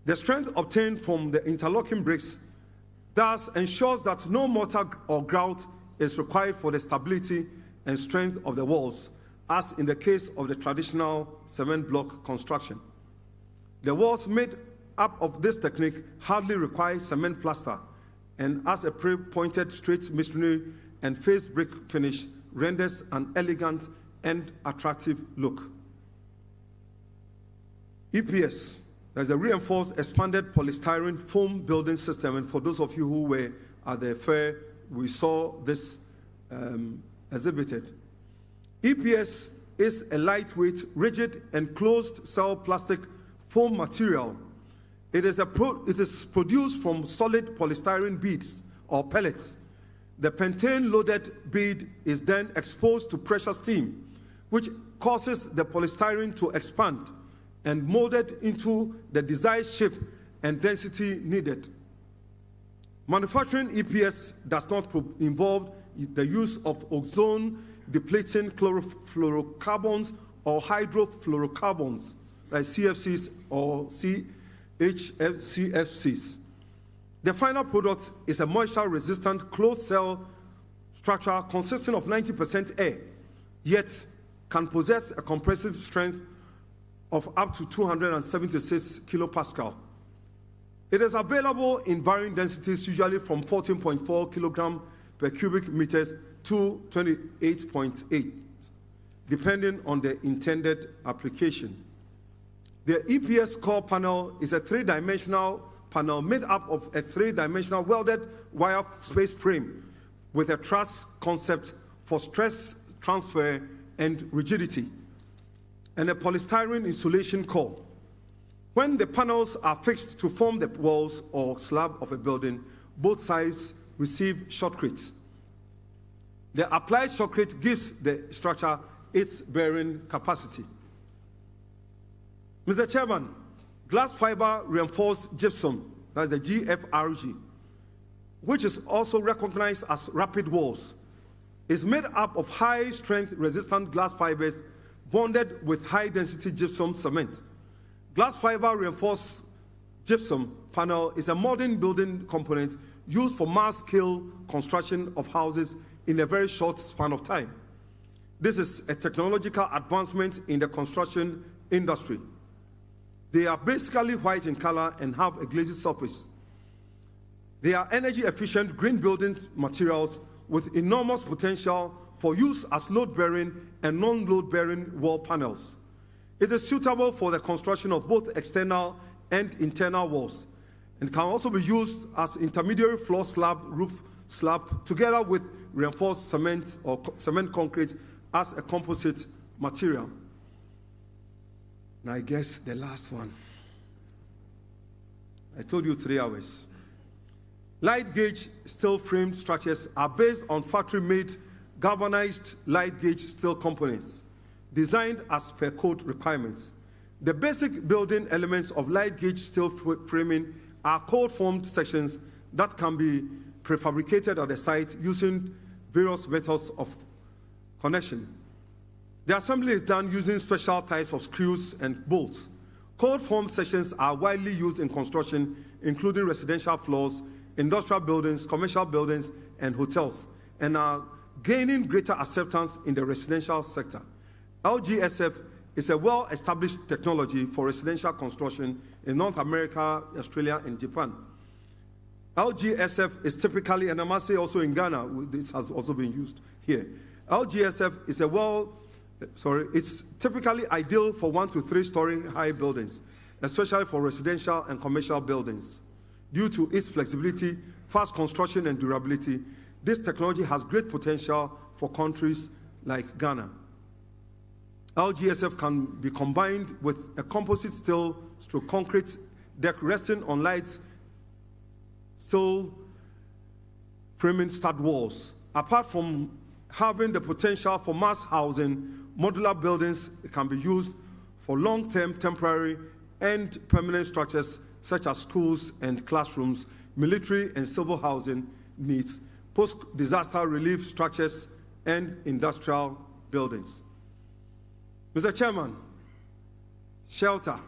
The strength obtained from the interlocking bricks thus ensures that no mortar or grout is required for the stability and strength of the walls, as in the case of the traditional cement block construction. The walls made up of this technique hardly require cement plaster, and as a pre-pointed straight masonry and face brick finish renders an elegant and attractive look. EPS, there's a reinforced expanded polystyrene foam building system, and for those of you who were at the fair, we saw this exhibited. EPS is a lightweight, rigid, and closed-cell plastic foam material. It is produced from solid polystyrene beads or pellets. The pentane-loaded bead is then exposed to pressure steam, which causes the polystyrene to expand and molded into the desired shape and density needed. Manufacturing EPS does not involve the use of ozone-depleting chlorofluorocarbons or hydrofluorocarbons, like CFCs or CFCs. The final product is a moisture-resistant closed-cell structure consisting of 90% air, yet can possess a compressive strength of up to 276 kilopascal. It is available in varying densities, usually from 14.4 kilogram per cubic meter to 28.8, depending on the intended application. The EPS core panel is a three-dimensional panel made up of a three-dimensional welded wire space frame with a truss concept for stress transfer and rigidity, and a polystyrene insulation core. When the panels are fixed to form the walls or slab of a building, both sides receive shotcrete. The applied shotcrete gives the structure its bearing capacity. Mr. Chairman, glass fiber reinforced gypsum, that's the GFRG, which is also recognized as rapid walls, is made up of high-strength resistant glass fibers bonded with high-density gypsum cement. Glass fiber reinforced gypsum panel is a modern building component used for mass-scale construction of houses in a very short span of time. This is a technological advancement in the construction industry. They are basically white in color and have a glazed surface. They are energy-efficient green building materials with enormous potential for use as load-bearing and non-load-bearing wall panels. It is suitable for the construction of both external and internal walls, and can also be used as intermediary floor slab, roof slab, together with reinforced cement or cement concrete as a composite material. Now I guess the last one. I told you 3 hours. Light gauge steel frame structures are based on factory-made galvanized light gauge steel components designed as per code requirements. The basic building elements of light gauge steel framing are cold-formed sections that can be prefabricated at the site using various methods of connection. The assembly is done using special types of screws and bolts. Cold form sections are widely used in construction, including residential floors, industrial buildings, commercial buildings, and hotels, and are gaining greater acceptance in the residential sector. LGSF is a well-established technology for residential construction in North America, Australia, and Japan. LGSF is typically, and I must say also in Ghana, this has also been used here. LGSF is it's typically ideal for 1 to 3 story high buildings, especially for residential and commercial buildings. Due to its flexibility, fast construction, and durability, this technology has great potential for countries like Ghana. LGSF can be combined with a composite steel/concrete deck resting on light steel framing stud walls. Apart from having the potential for mass housing, modular buildings can be used for long-term, temporary, and permanent structures such as schools and classrooms, military and civil housing needs, post-disaster relief structures, and industrial buildings. Mr. Chairman, shelter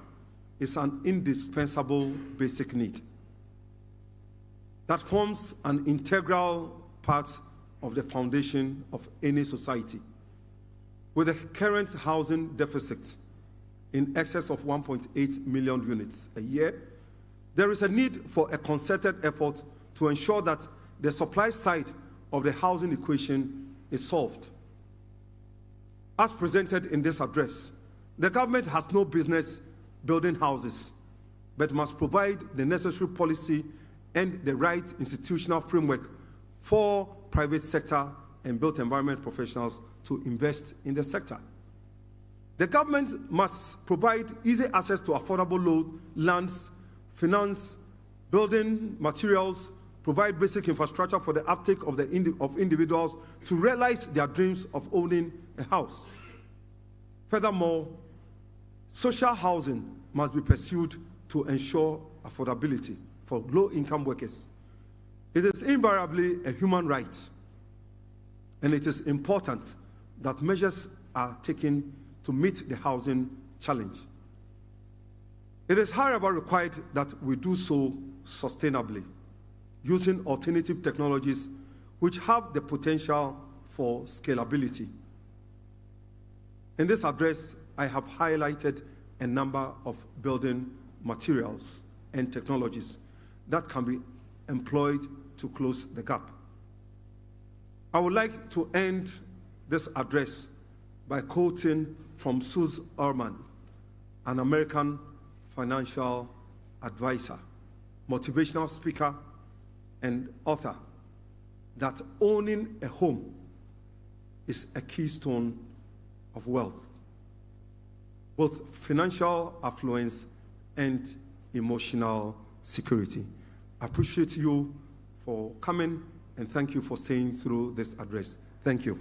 is an indispensable basic need that forms an integral part of the foundation of any society. With the current housing deficit in excess of 1.8 million units a year, there is a need for a concerted effort to ensure that the supply side of the housing equation is solved. As presented in this address, the government has no business building houses, but must provide the necessary policy and the right institutional framework for private sector and built environment professionals to invest in the sector. The government must provide easy access to affordable loan, lands, finance, building materials, provide basic infrastructure for the uptake of individuals to realize their dreams of owning a house. Furthermore, social housing must be pursued to ensure affordability for low-income workers. It is invariably a human right, and it is important that measures are taken to meet the housing challenge. It is, however, required that we do so sustainably, using alternative technologies which have the potential for scalability. In this address, I have highlighted a number of building materials and technologies that can be employed to close the gap. I would like to end this address by quoting from Suze Orman, an American financial advisor, motivational speaker, and author, that owning a home is a keystone of wealth, both financial affluence and emotional security. I appreciate you for coming, and thank you for staying through this address. Thank you.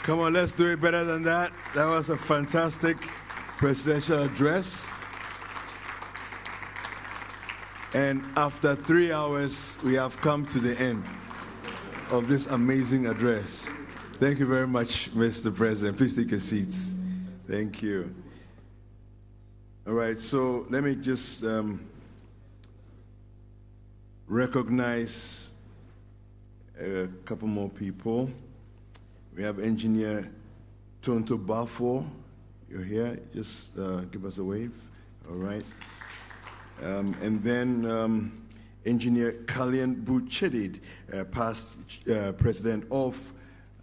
Come on, let's do it better than that. That was a fantastic presidential address. And after 3 hours, we have come to the end of this amazing address. Thank you very much, Mr. President. Please take your seats. Thank you. All right, so let me just recognize a couple more people. We have Engineer Tonto Bafo. You're here. Just give us a wave. All right. And then Engineer Kalian Buchedid, past president of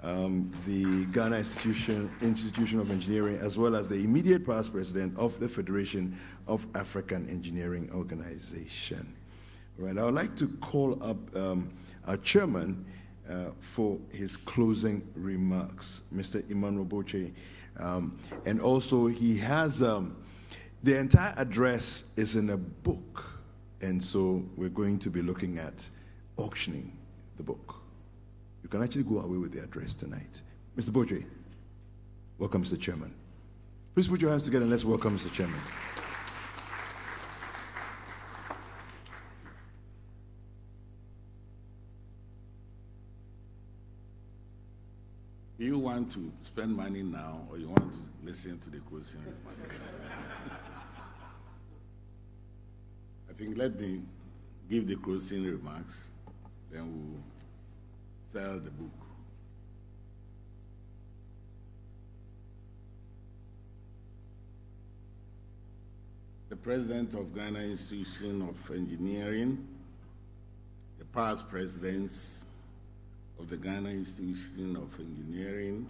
the Ghana Institution of Engineering, as well as the immediate past president of the Federation of African Engineering Organization. All right. I would like to call up our chairman for his closing remarks, Mr. Emmanuel Boche. And also he has, the entire address is in a book, and so we're going to be looking at auctioning the book. You can actually go away with the address tonight. Mr. Boche, welcome, Mr. Chairman. Please put your hands together and let's welcome Mr. Chairman. Do you want to spend money now, or you want to listen to the closing remarks? I think let me give the closing remarks, then we'll sell the book. The President of Ghana Institution of Engineering, the past presidents of the Ghana Institution of Engineering,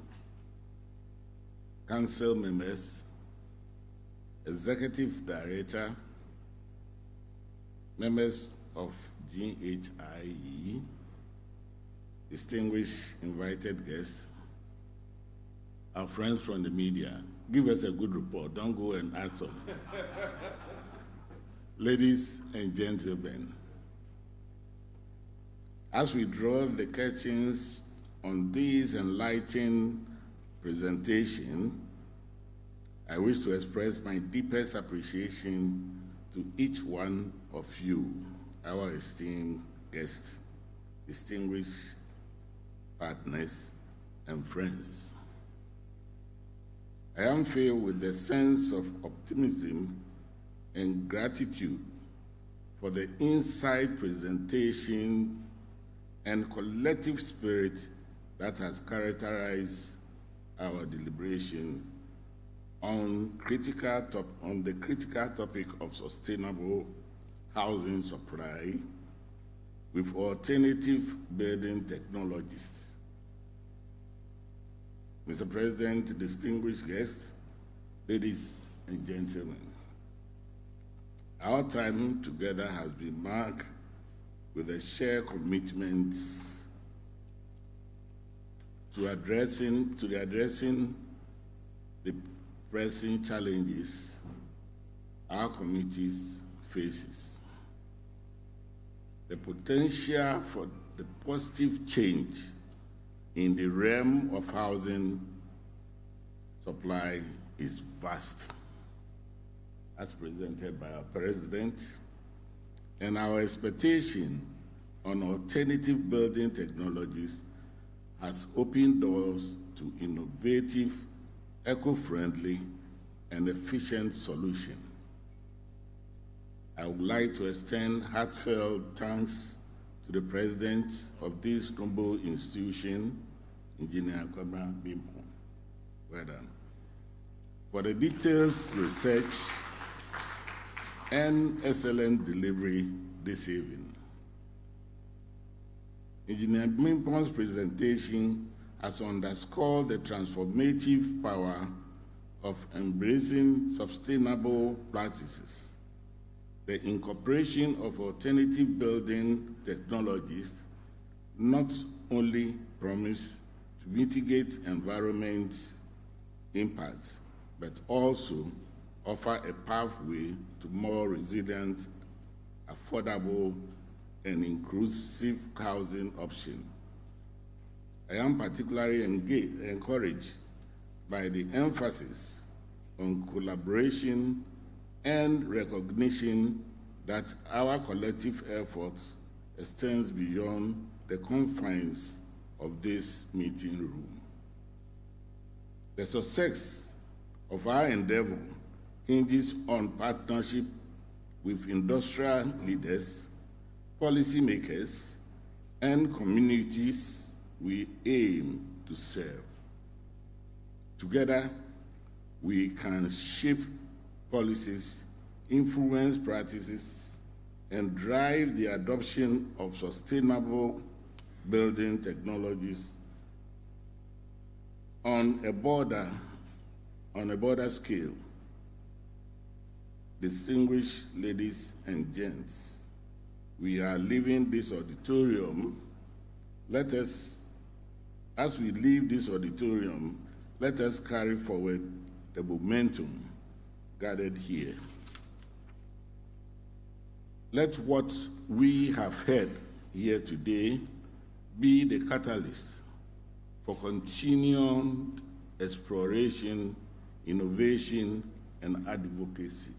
council members, executive director, members of GHIE, distinguished invited guests, our friends from the media. Give us a good report, don't go and ask them. Ladies and gentlemen, as we draw the curtains on this enlightening presentation, I wish to express my deepest appreciation to each one of you, our esteemed guests, distinguished partners, and friends. I am filled with the sense of optimism and gratitude for the insight, presentation, and collective spirit that has characterized our deliberation on the critical topic of sustainable housing supply with alternative building technologies. Mr. President, distinguished guests, ladies and gentlemen, our time together has been marked with a shared commitment to addressing the pressing challenges our communities faces. The potential for the positive change in the realm of housing supply is vast, as presented by our President, and our expectation on alternative building technologies has opened doors to innovative, eco-friendly, and efficient solutions. I would like to extend heartfelt thanks to the President of this noble institution, Engineer Kwabena Bimpon. Well done. For the detailed research and excellent delivery this evening. Engineer Bimpon's presentation has underscored the transformative power of embracing sustainable practices, the incorporation of alternative building technologies not only promise to mitigate environment impacts, but also offer a pathway to more resilient, affordable, and inclusive housing options. I am particularly encouraged by the emphasis on collaboration and recognition that our collective efforts extends beyond the confines of this meeting room. The success of our endeavor hinges on partnership with industrial leaders, policymakers, and communities we aim to serve. Together, we can shape policies, influence practices, and drive the adoption of sustainable building technologies on a broader scale. Distinguished ladies and gents, we are leaving this auditorium. As we leave this auditorium, let us carry forward the momentum gathered here. Let what we have heard here today be the catalyst for continued exploration, innovation, and advocacy.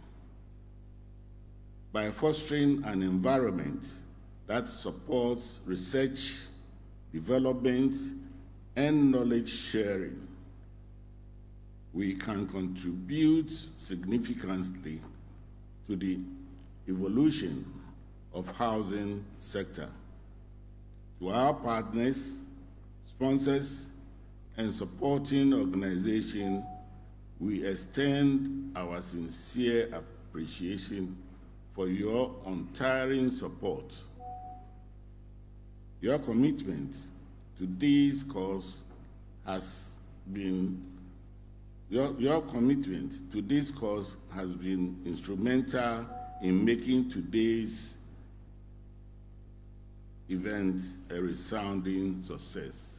By fostering an environment that supports research, development, and knowledge sharing, we can contribute significantly to the evolution of housing sector. To our partners, sponsors, and supporting organizations, we extend our sincere appreciation for your untiring support. Your commitment to this cause has been instrumental in making today's event a resounding success.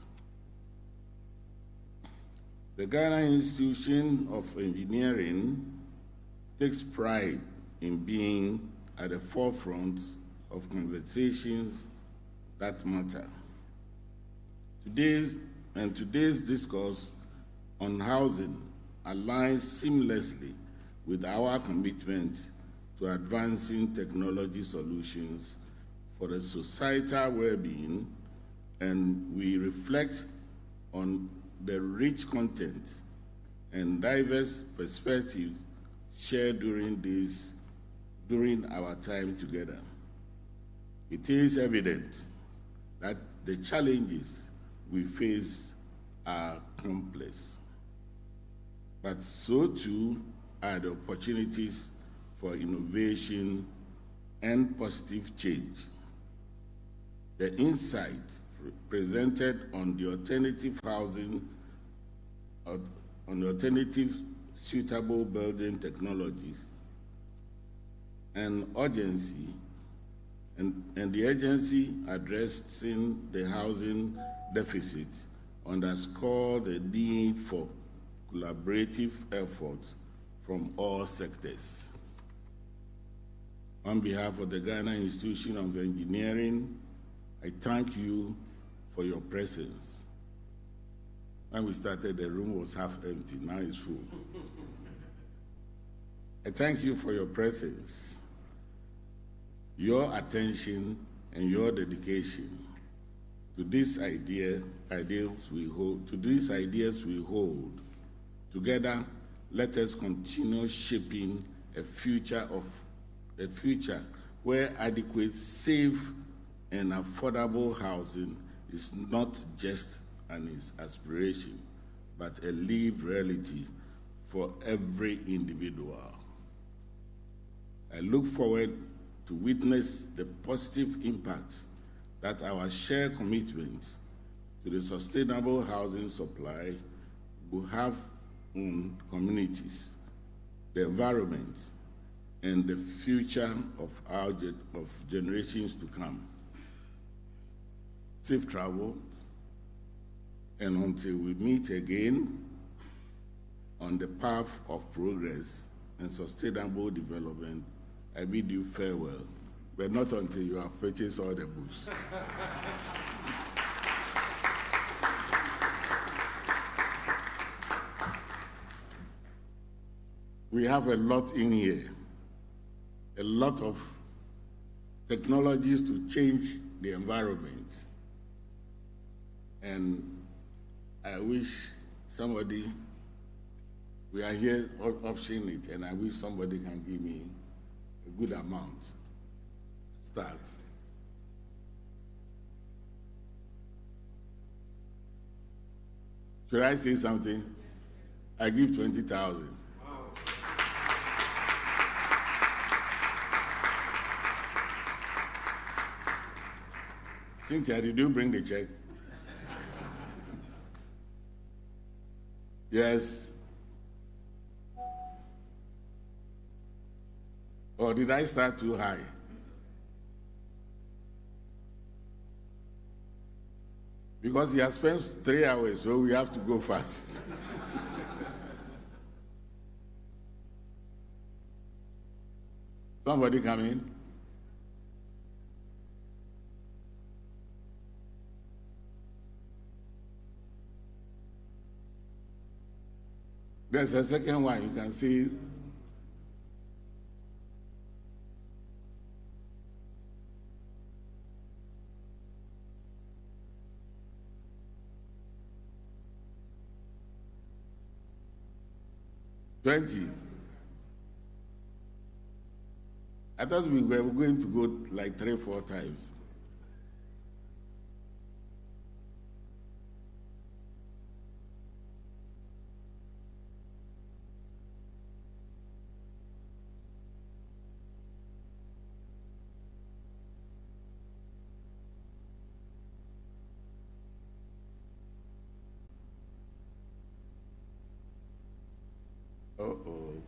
The Ghana Institution of Engineering takes pride in being at the forefront of conversations that matter. Today's discourse on housing aligns seamlessly with our commitment to advancing technology solutions for the societal well-being, and we reflect on the rich content and diverse perspectives shared during our time together. It is evident that the challenges we face are complex, but so too are the opportunities for innovation and positive change. The insight presented on the alternative housing, on the alternative suitable building technologies and urgency, and the urgency addressing the housing deficit underscore the need for collaborative efforts from all sectors. On behalf of the Ghana Institution of Engineering, I thank you for your presence. When we started, the room was half empty, now it's full. I thank you for your presence, your attention, and your dedication to these ideas we hold. Together, let us continue shaping a future where adequate, safe, and affordable housing is not just an aspiration, but a lived reality for every individual. I look forward to witness the positive impact that our shared commitment to the sustainable housing supply will have on communities, the environment, and the future of generations to come. Safe travels, and until we meet again on the path of progress and sustainable development, I bid you farewell, but not until you have purchased all the books. We have a lot in here, a lot of technologies to change the environment. And I wish somebody, we are here optioning it, and I wish somebody can give me a good amount. Start. Should I say something? I give 20,000. Cynthia, did you bring the check? Yes. Or did I start too high? Because he has spent 3 hours, so we have to go fast. Somebody come in? There's a second one, you can see. 20. I thought we were going to go like 3-4 times. Uh-oh.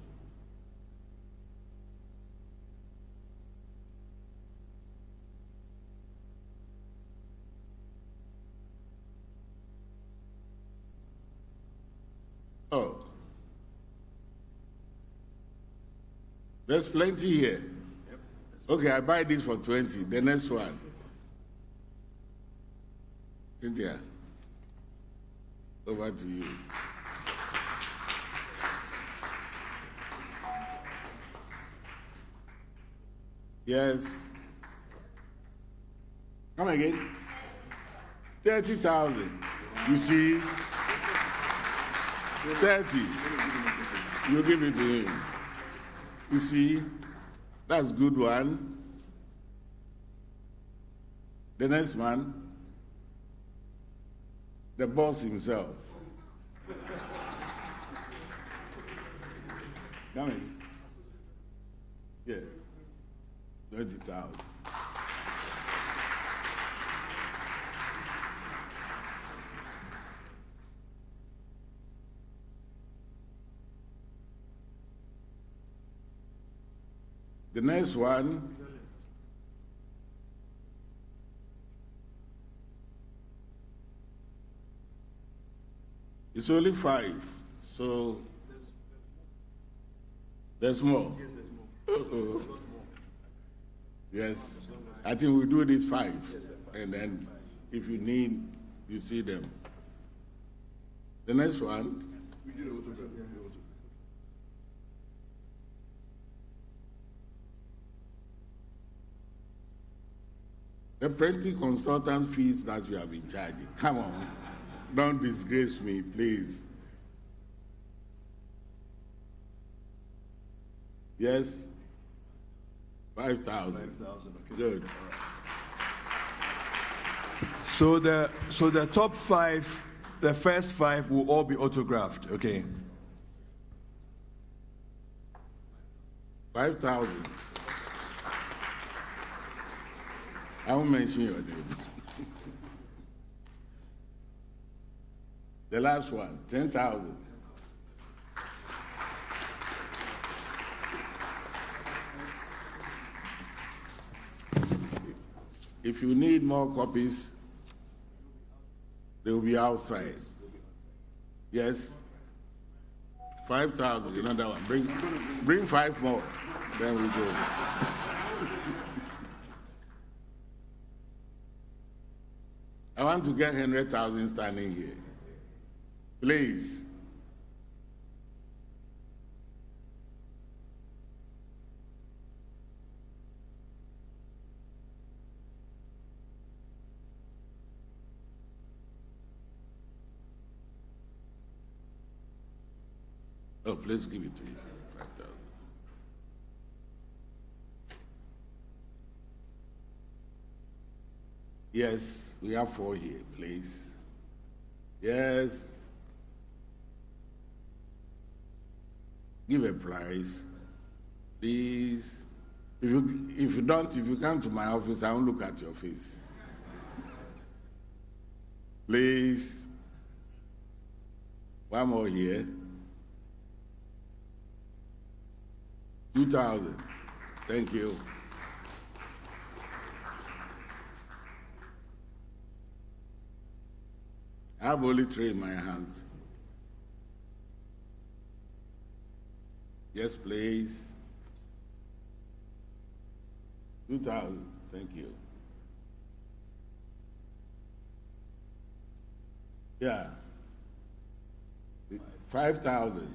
Oh. There's plenty here. Okay, I buy this for 20. The next one. Cynthia, over to you. Yes. Come again. 30,000. You see? 30. You give it to him. You see? That's a good one. The next one. The boss himself. Come in. Yes. 20,000. The next one. It's only 5, so there's more. Uh-oh. Yes, I think we'll do this 5, and then if you need, you see them. The next one. The printing consultant fees that you have been charging. Come on, don't disgrace me, please. Yes? 5,000. 5,000, okay. Good. So the top 5, the first 5 will all be autographed, okay? 5,000. I won't mention your name. The last one, 10,000. If you need more copies, they will be outside. Yes? 5,000, another one. Bring 5 more, then we go. I want to get 100,000 standing here. Please. Oh, please give it to you. 5,000. Yes, we have 4 here, please. Yes. Give a prize, please. If you come to my office, I won't look at your face. Please. One more here. 2,000. Thank you. I have only 3 in my hands. Yes, please. 2,000. Thank you. Yeah. 5,000.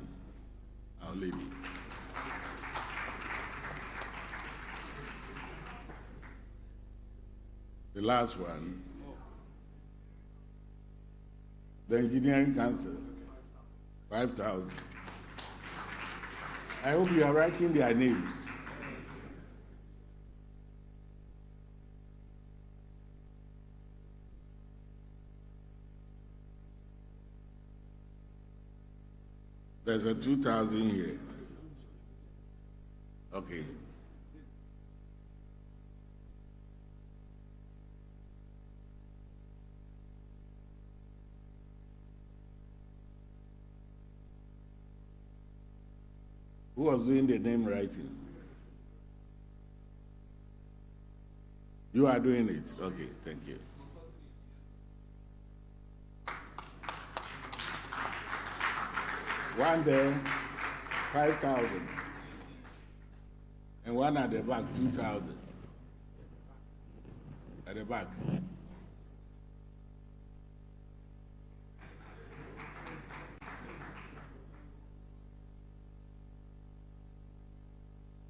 Our lady. The last one. The engineering council. 5,000. I hope you are writing their names. There's a 2,000 here. Okay. Who was doing the name writing? You are doing it? Okay, thank you. One there, 5,000. And one at the back, 2,000. At the back.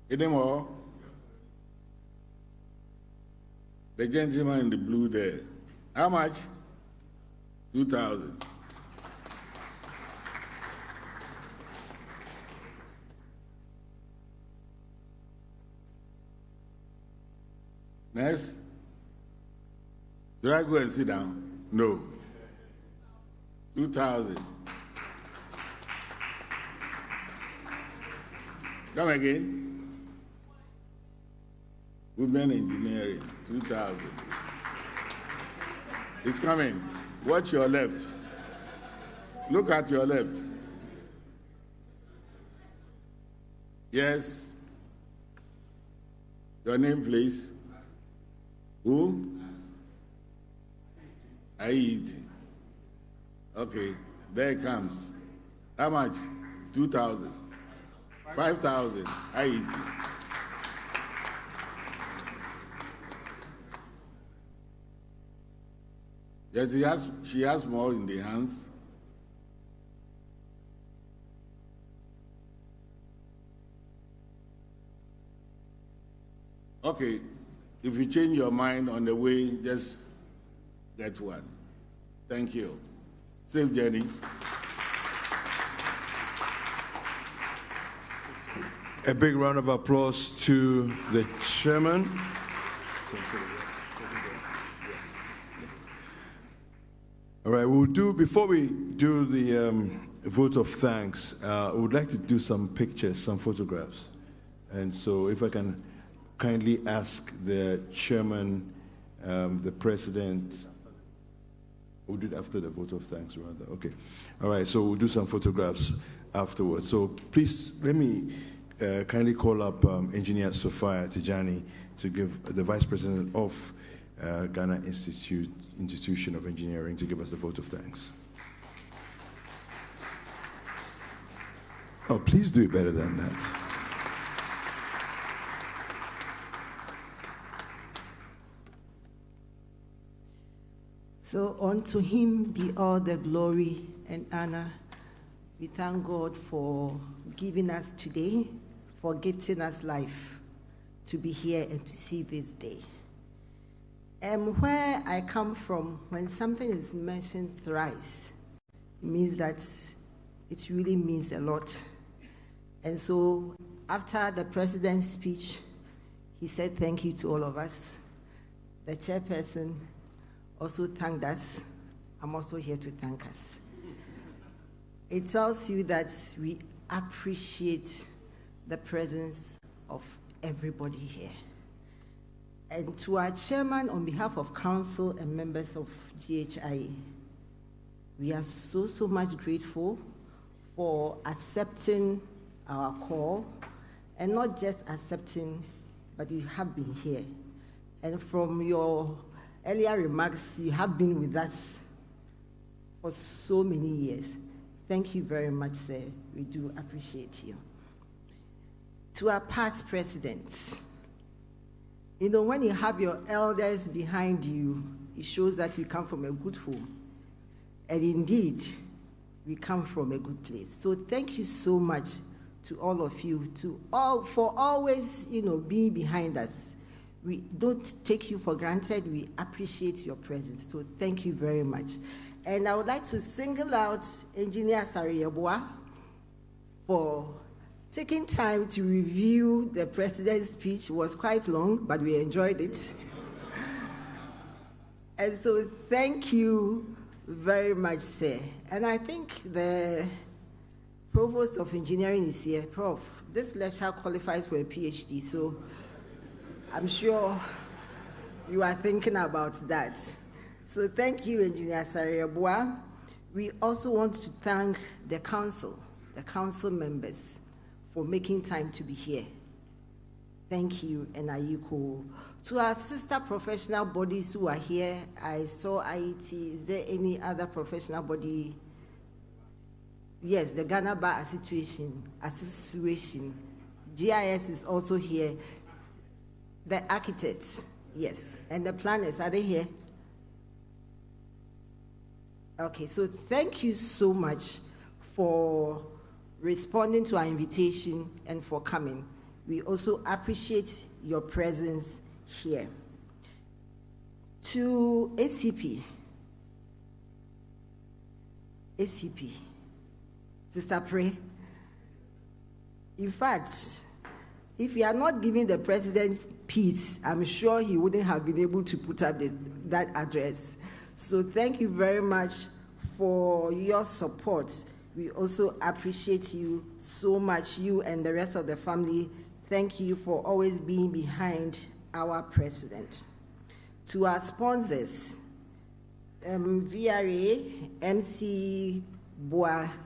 Any more? The gentleman in the blue there. How much? 2,000. Next. Should I go and sit down? No. 2,000. Come again. Women engineering, 2,000. It's coming. Watch your left. Look at your left. Yes. Your name, please. Who? IET. Okay, there it comes. How much? 2,000. 5,000. IET. Yes, she has more in the hands. Okay, if you change your mind on the way, just get one. Thank you. Safe journey. A big round of applause to the chairman. All right, before we do the vote of thanks, we would like to do some pictures, some photographs. And so if I can kindly ask the chairman, the president, we'll do it after the vote of thanks, rather. Okay. All right, so we'll do some photographs afterwards. So please, let me kindly call up Engineer Sophia Tijani to give the Vice President of Ghana Institution of Engineering to give us the vote of thanks. Oh, please do it better than that. So unto him be all the glory and honor. We thank God for giving us today, for gifting us life to be here and to see this day. Where I come from, when something is mentioned thrice, it means that it really means a lot. And so after the president's speech, he said thank you to all of us. The chairperson also thanked us. I'm also here to thank us. It tells you that we appreciate the presence of everybody here. And to our chairman, on behalf of council and members of GHI, we are so much grateful for accepting our call, and not just accepting, but you have been here. And from your earlier remarks, you have been with us for so many years. Thank you very much, sir. We do appreciate you. To our past presidents, you know, when you have your elders behind you, it shows that you come from a good home. And indeed, we come from a good place. So thank you so much to all of you, for always, being behind us. We don't take you for granted. We appreciate your presence. So thank you very much. And I would like to single out Engineer Sariyabua for taking time to review the president's speech. Was quite long, but we enjoyed it. And so thank you very much, sir. And I think the Provost of Engineering is here. Prof, this lecture qualifies for a PhD, so I'm sure you are thinking about that. So thank you, Engineer Sariyabua. We also want to thank the council members, for making time to be here. Thank you, and Ayuko. To our sister professional bodies who are here, I saw IET. Is there any other professional body? Yes, the Ghana Bar Association. GIS is also here. The architects, yes. And the planners, are they here? Okay, so thank you so much for responding to our invitation and for coming. We also appreciate your presence here. To ACP, Sister Pray, in fact, if you are not giving the president peace, I'm sure he wouldn't have been able to put up that address. So thank you very much for your support. We also appreciate you so much, you and the rest of the family. Thank you for always being behind our president. To our sponsors, VRA, MC Baushemi,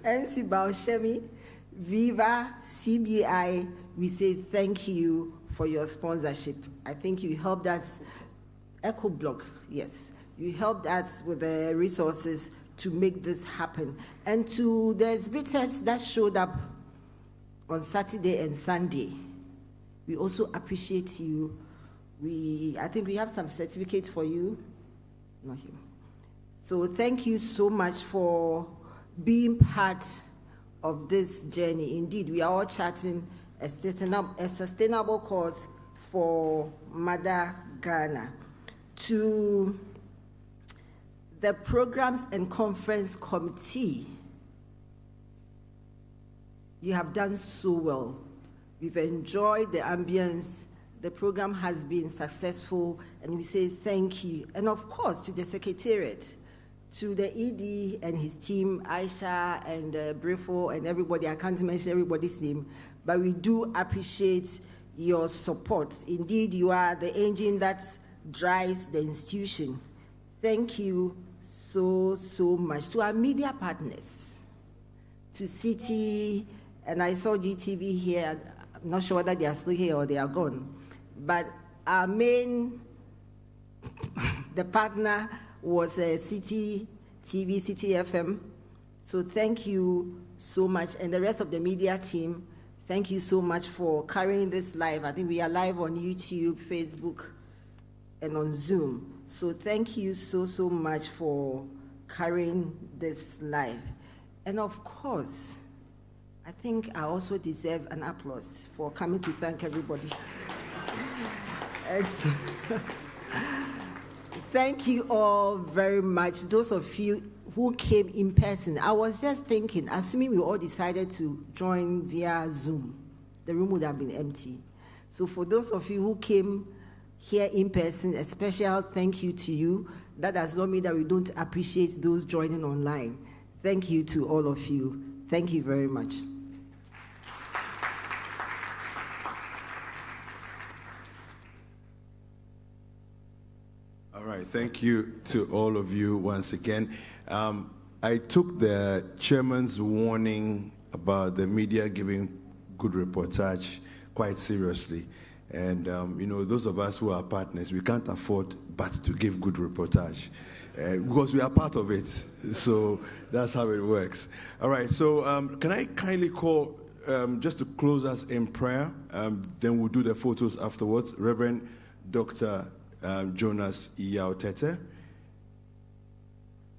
MC Baushemi, Viva, CBI, we say thank you for your sponsorship. I think you helped us, EcoBlock, yes. You helped us with the resources to make this happen. And to the exhibitors that showed up on Saturday and Sunday, we also appreciate you. I think we have some certificates for you. Not here. So thank you so much for being part of this journey. Indeed, we are all charting a sustainable course for Mother Ghana. To the Programs and Conference Committee, you have done so well. We've enjoyed the ambience. The program has been successful, and we say thank you. And of course, to the Secretariat, to the ED and his team, Aisha and Brifo and everybody. I can't mention everybody's name, but we do appreciate your support. Indeed, you are the engine that drives the institution. Thank you so much. To our media partners, to City, and I saw GTV here. I'm not sure whether they are still here or they are gone. But our main, the partner was City TV, City FM. So thank you so much. And the rest of the media team, thank you so much for carrying this live. I think we are live on YouTube, Facebook, and on Zoom. So thank you so much for carrying this live. And of course, I think I also deserve an applause for coming to thank everybody. Thank you all very much. Those of you who came in person, I was just thinking, assuming we all decided to join via Zoom, the room would have been empty. So for those of you who came here in person, a special thank you to you. That does not mean that we don't appreciate those joining online. Thank you to all of you. Thank you very much. All right, thank you to all of you once again. I took the chairman's warning about the media giving good reportage quite seriously. And, those of us who are partners, we can't afford but to give good reportage because we are part of it. So that's how it works. All right, so can I kindly call, just to close us in prayer, then we'll do the photos afterwards, Reverend Dr. Jonas Yautete.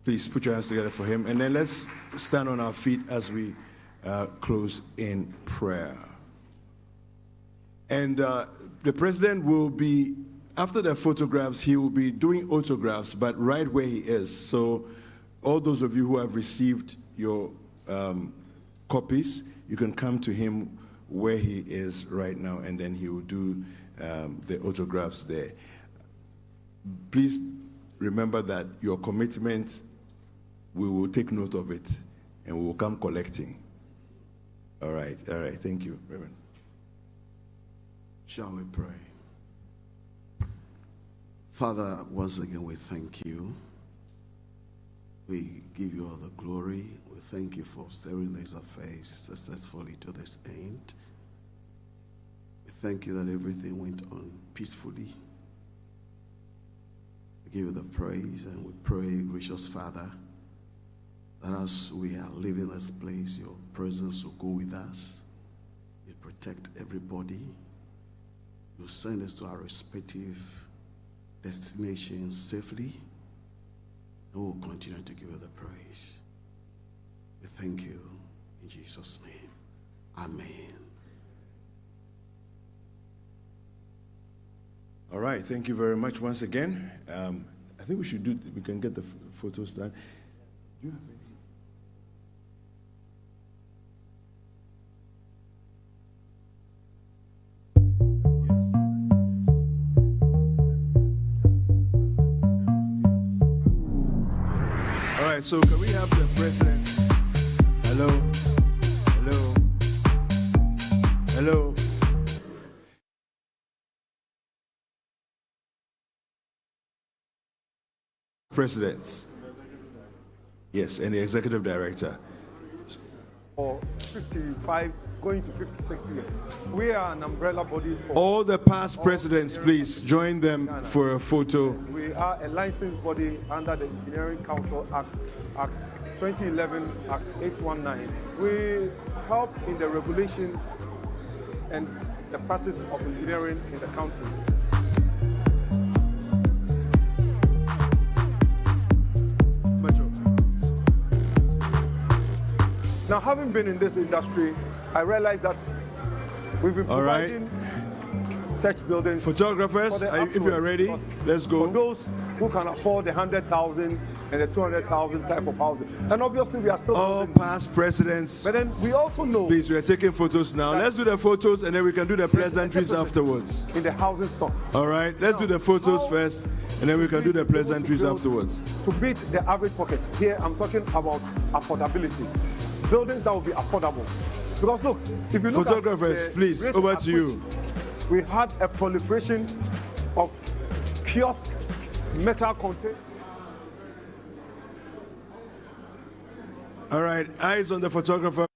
Please put your hands together for him. And then let's stand on our feet as we close in prayer. And the president will be, after the photographs, he will be doing autographs, but right where he is. So all those of you who have received your copies, you can come to him where he is right now, and then he will do the autographs there. Please remember that your commitment, we will take note of it, and we will come collecting. All right, thank you, Reverend. Shall we pray? Father, once again, we thank you. We give you all the glory. We thank you for steering this affairs successfully to this end. We thank you that everything went on peacefully. We give you the praise, and we pray, gracious Father, that as we are leaving this place, your presence will go with us. You protect everybody. You send us to our respective destinations safely, and we'll continue to give you the praise. We thank you in Jesus' name. Amen. All right, thank you very much once again. I think we can get the photos done. Do you have any? All right, so can we have the president? Hello? Hello? Hello? Presidents. Yes, and the executive director. For 55, going to 56 years. We are an umbrella body for All the past presidents, please join them for a photo. We are a licensed body under the Engineering Council Act 2011, Act 819. We help in the regulation and the practice of engineering in the country. Now, having been in this industry, I realize that we've been providing such buildings. Photographers, if you are ready, let's go. For those who can afford the 100,000 and the 200,000 type of housing. And obviously, we are still all building. past presidents. But then we also know. Please, we are taking photos now. Let's do the photos, and then we can do the pleasantries afterwards. In the housing stock. All right, let's do the photos first, and then we can do the pleasantries afterwards. To beat the average pocket, here I'm talking about affordability. Buildings that will be affordable. Because look, if you look photographers, at please, over to you. We had a proliferation of kiosk metal containers. All right, eyes on the photographer.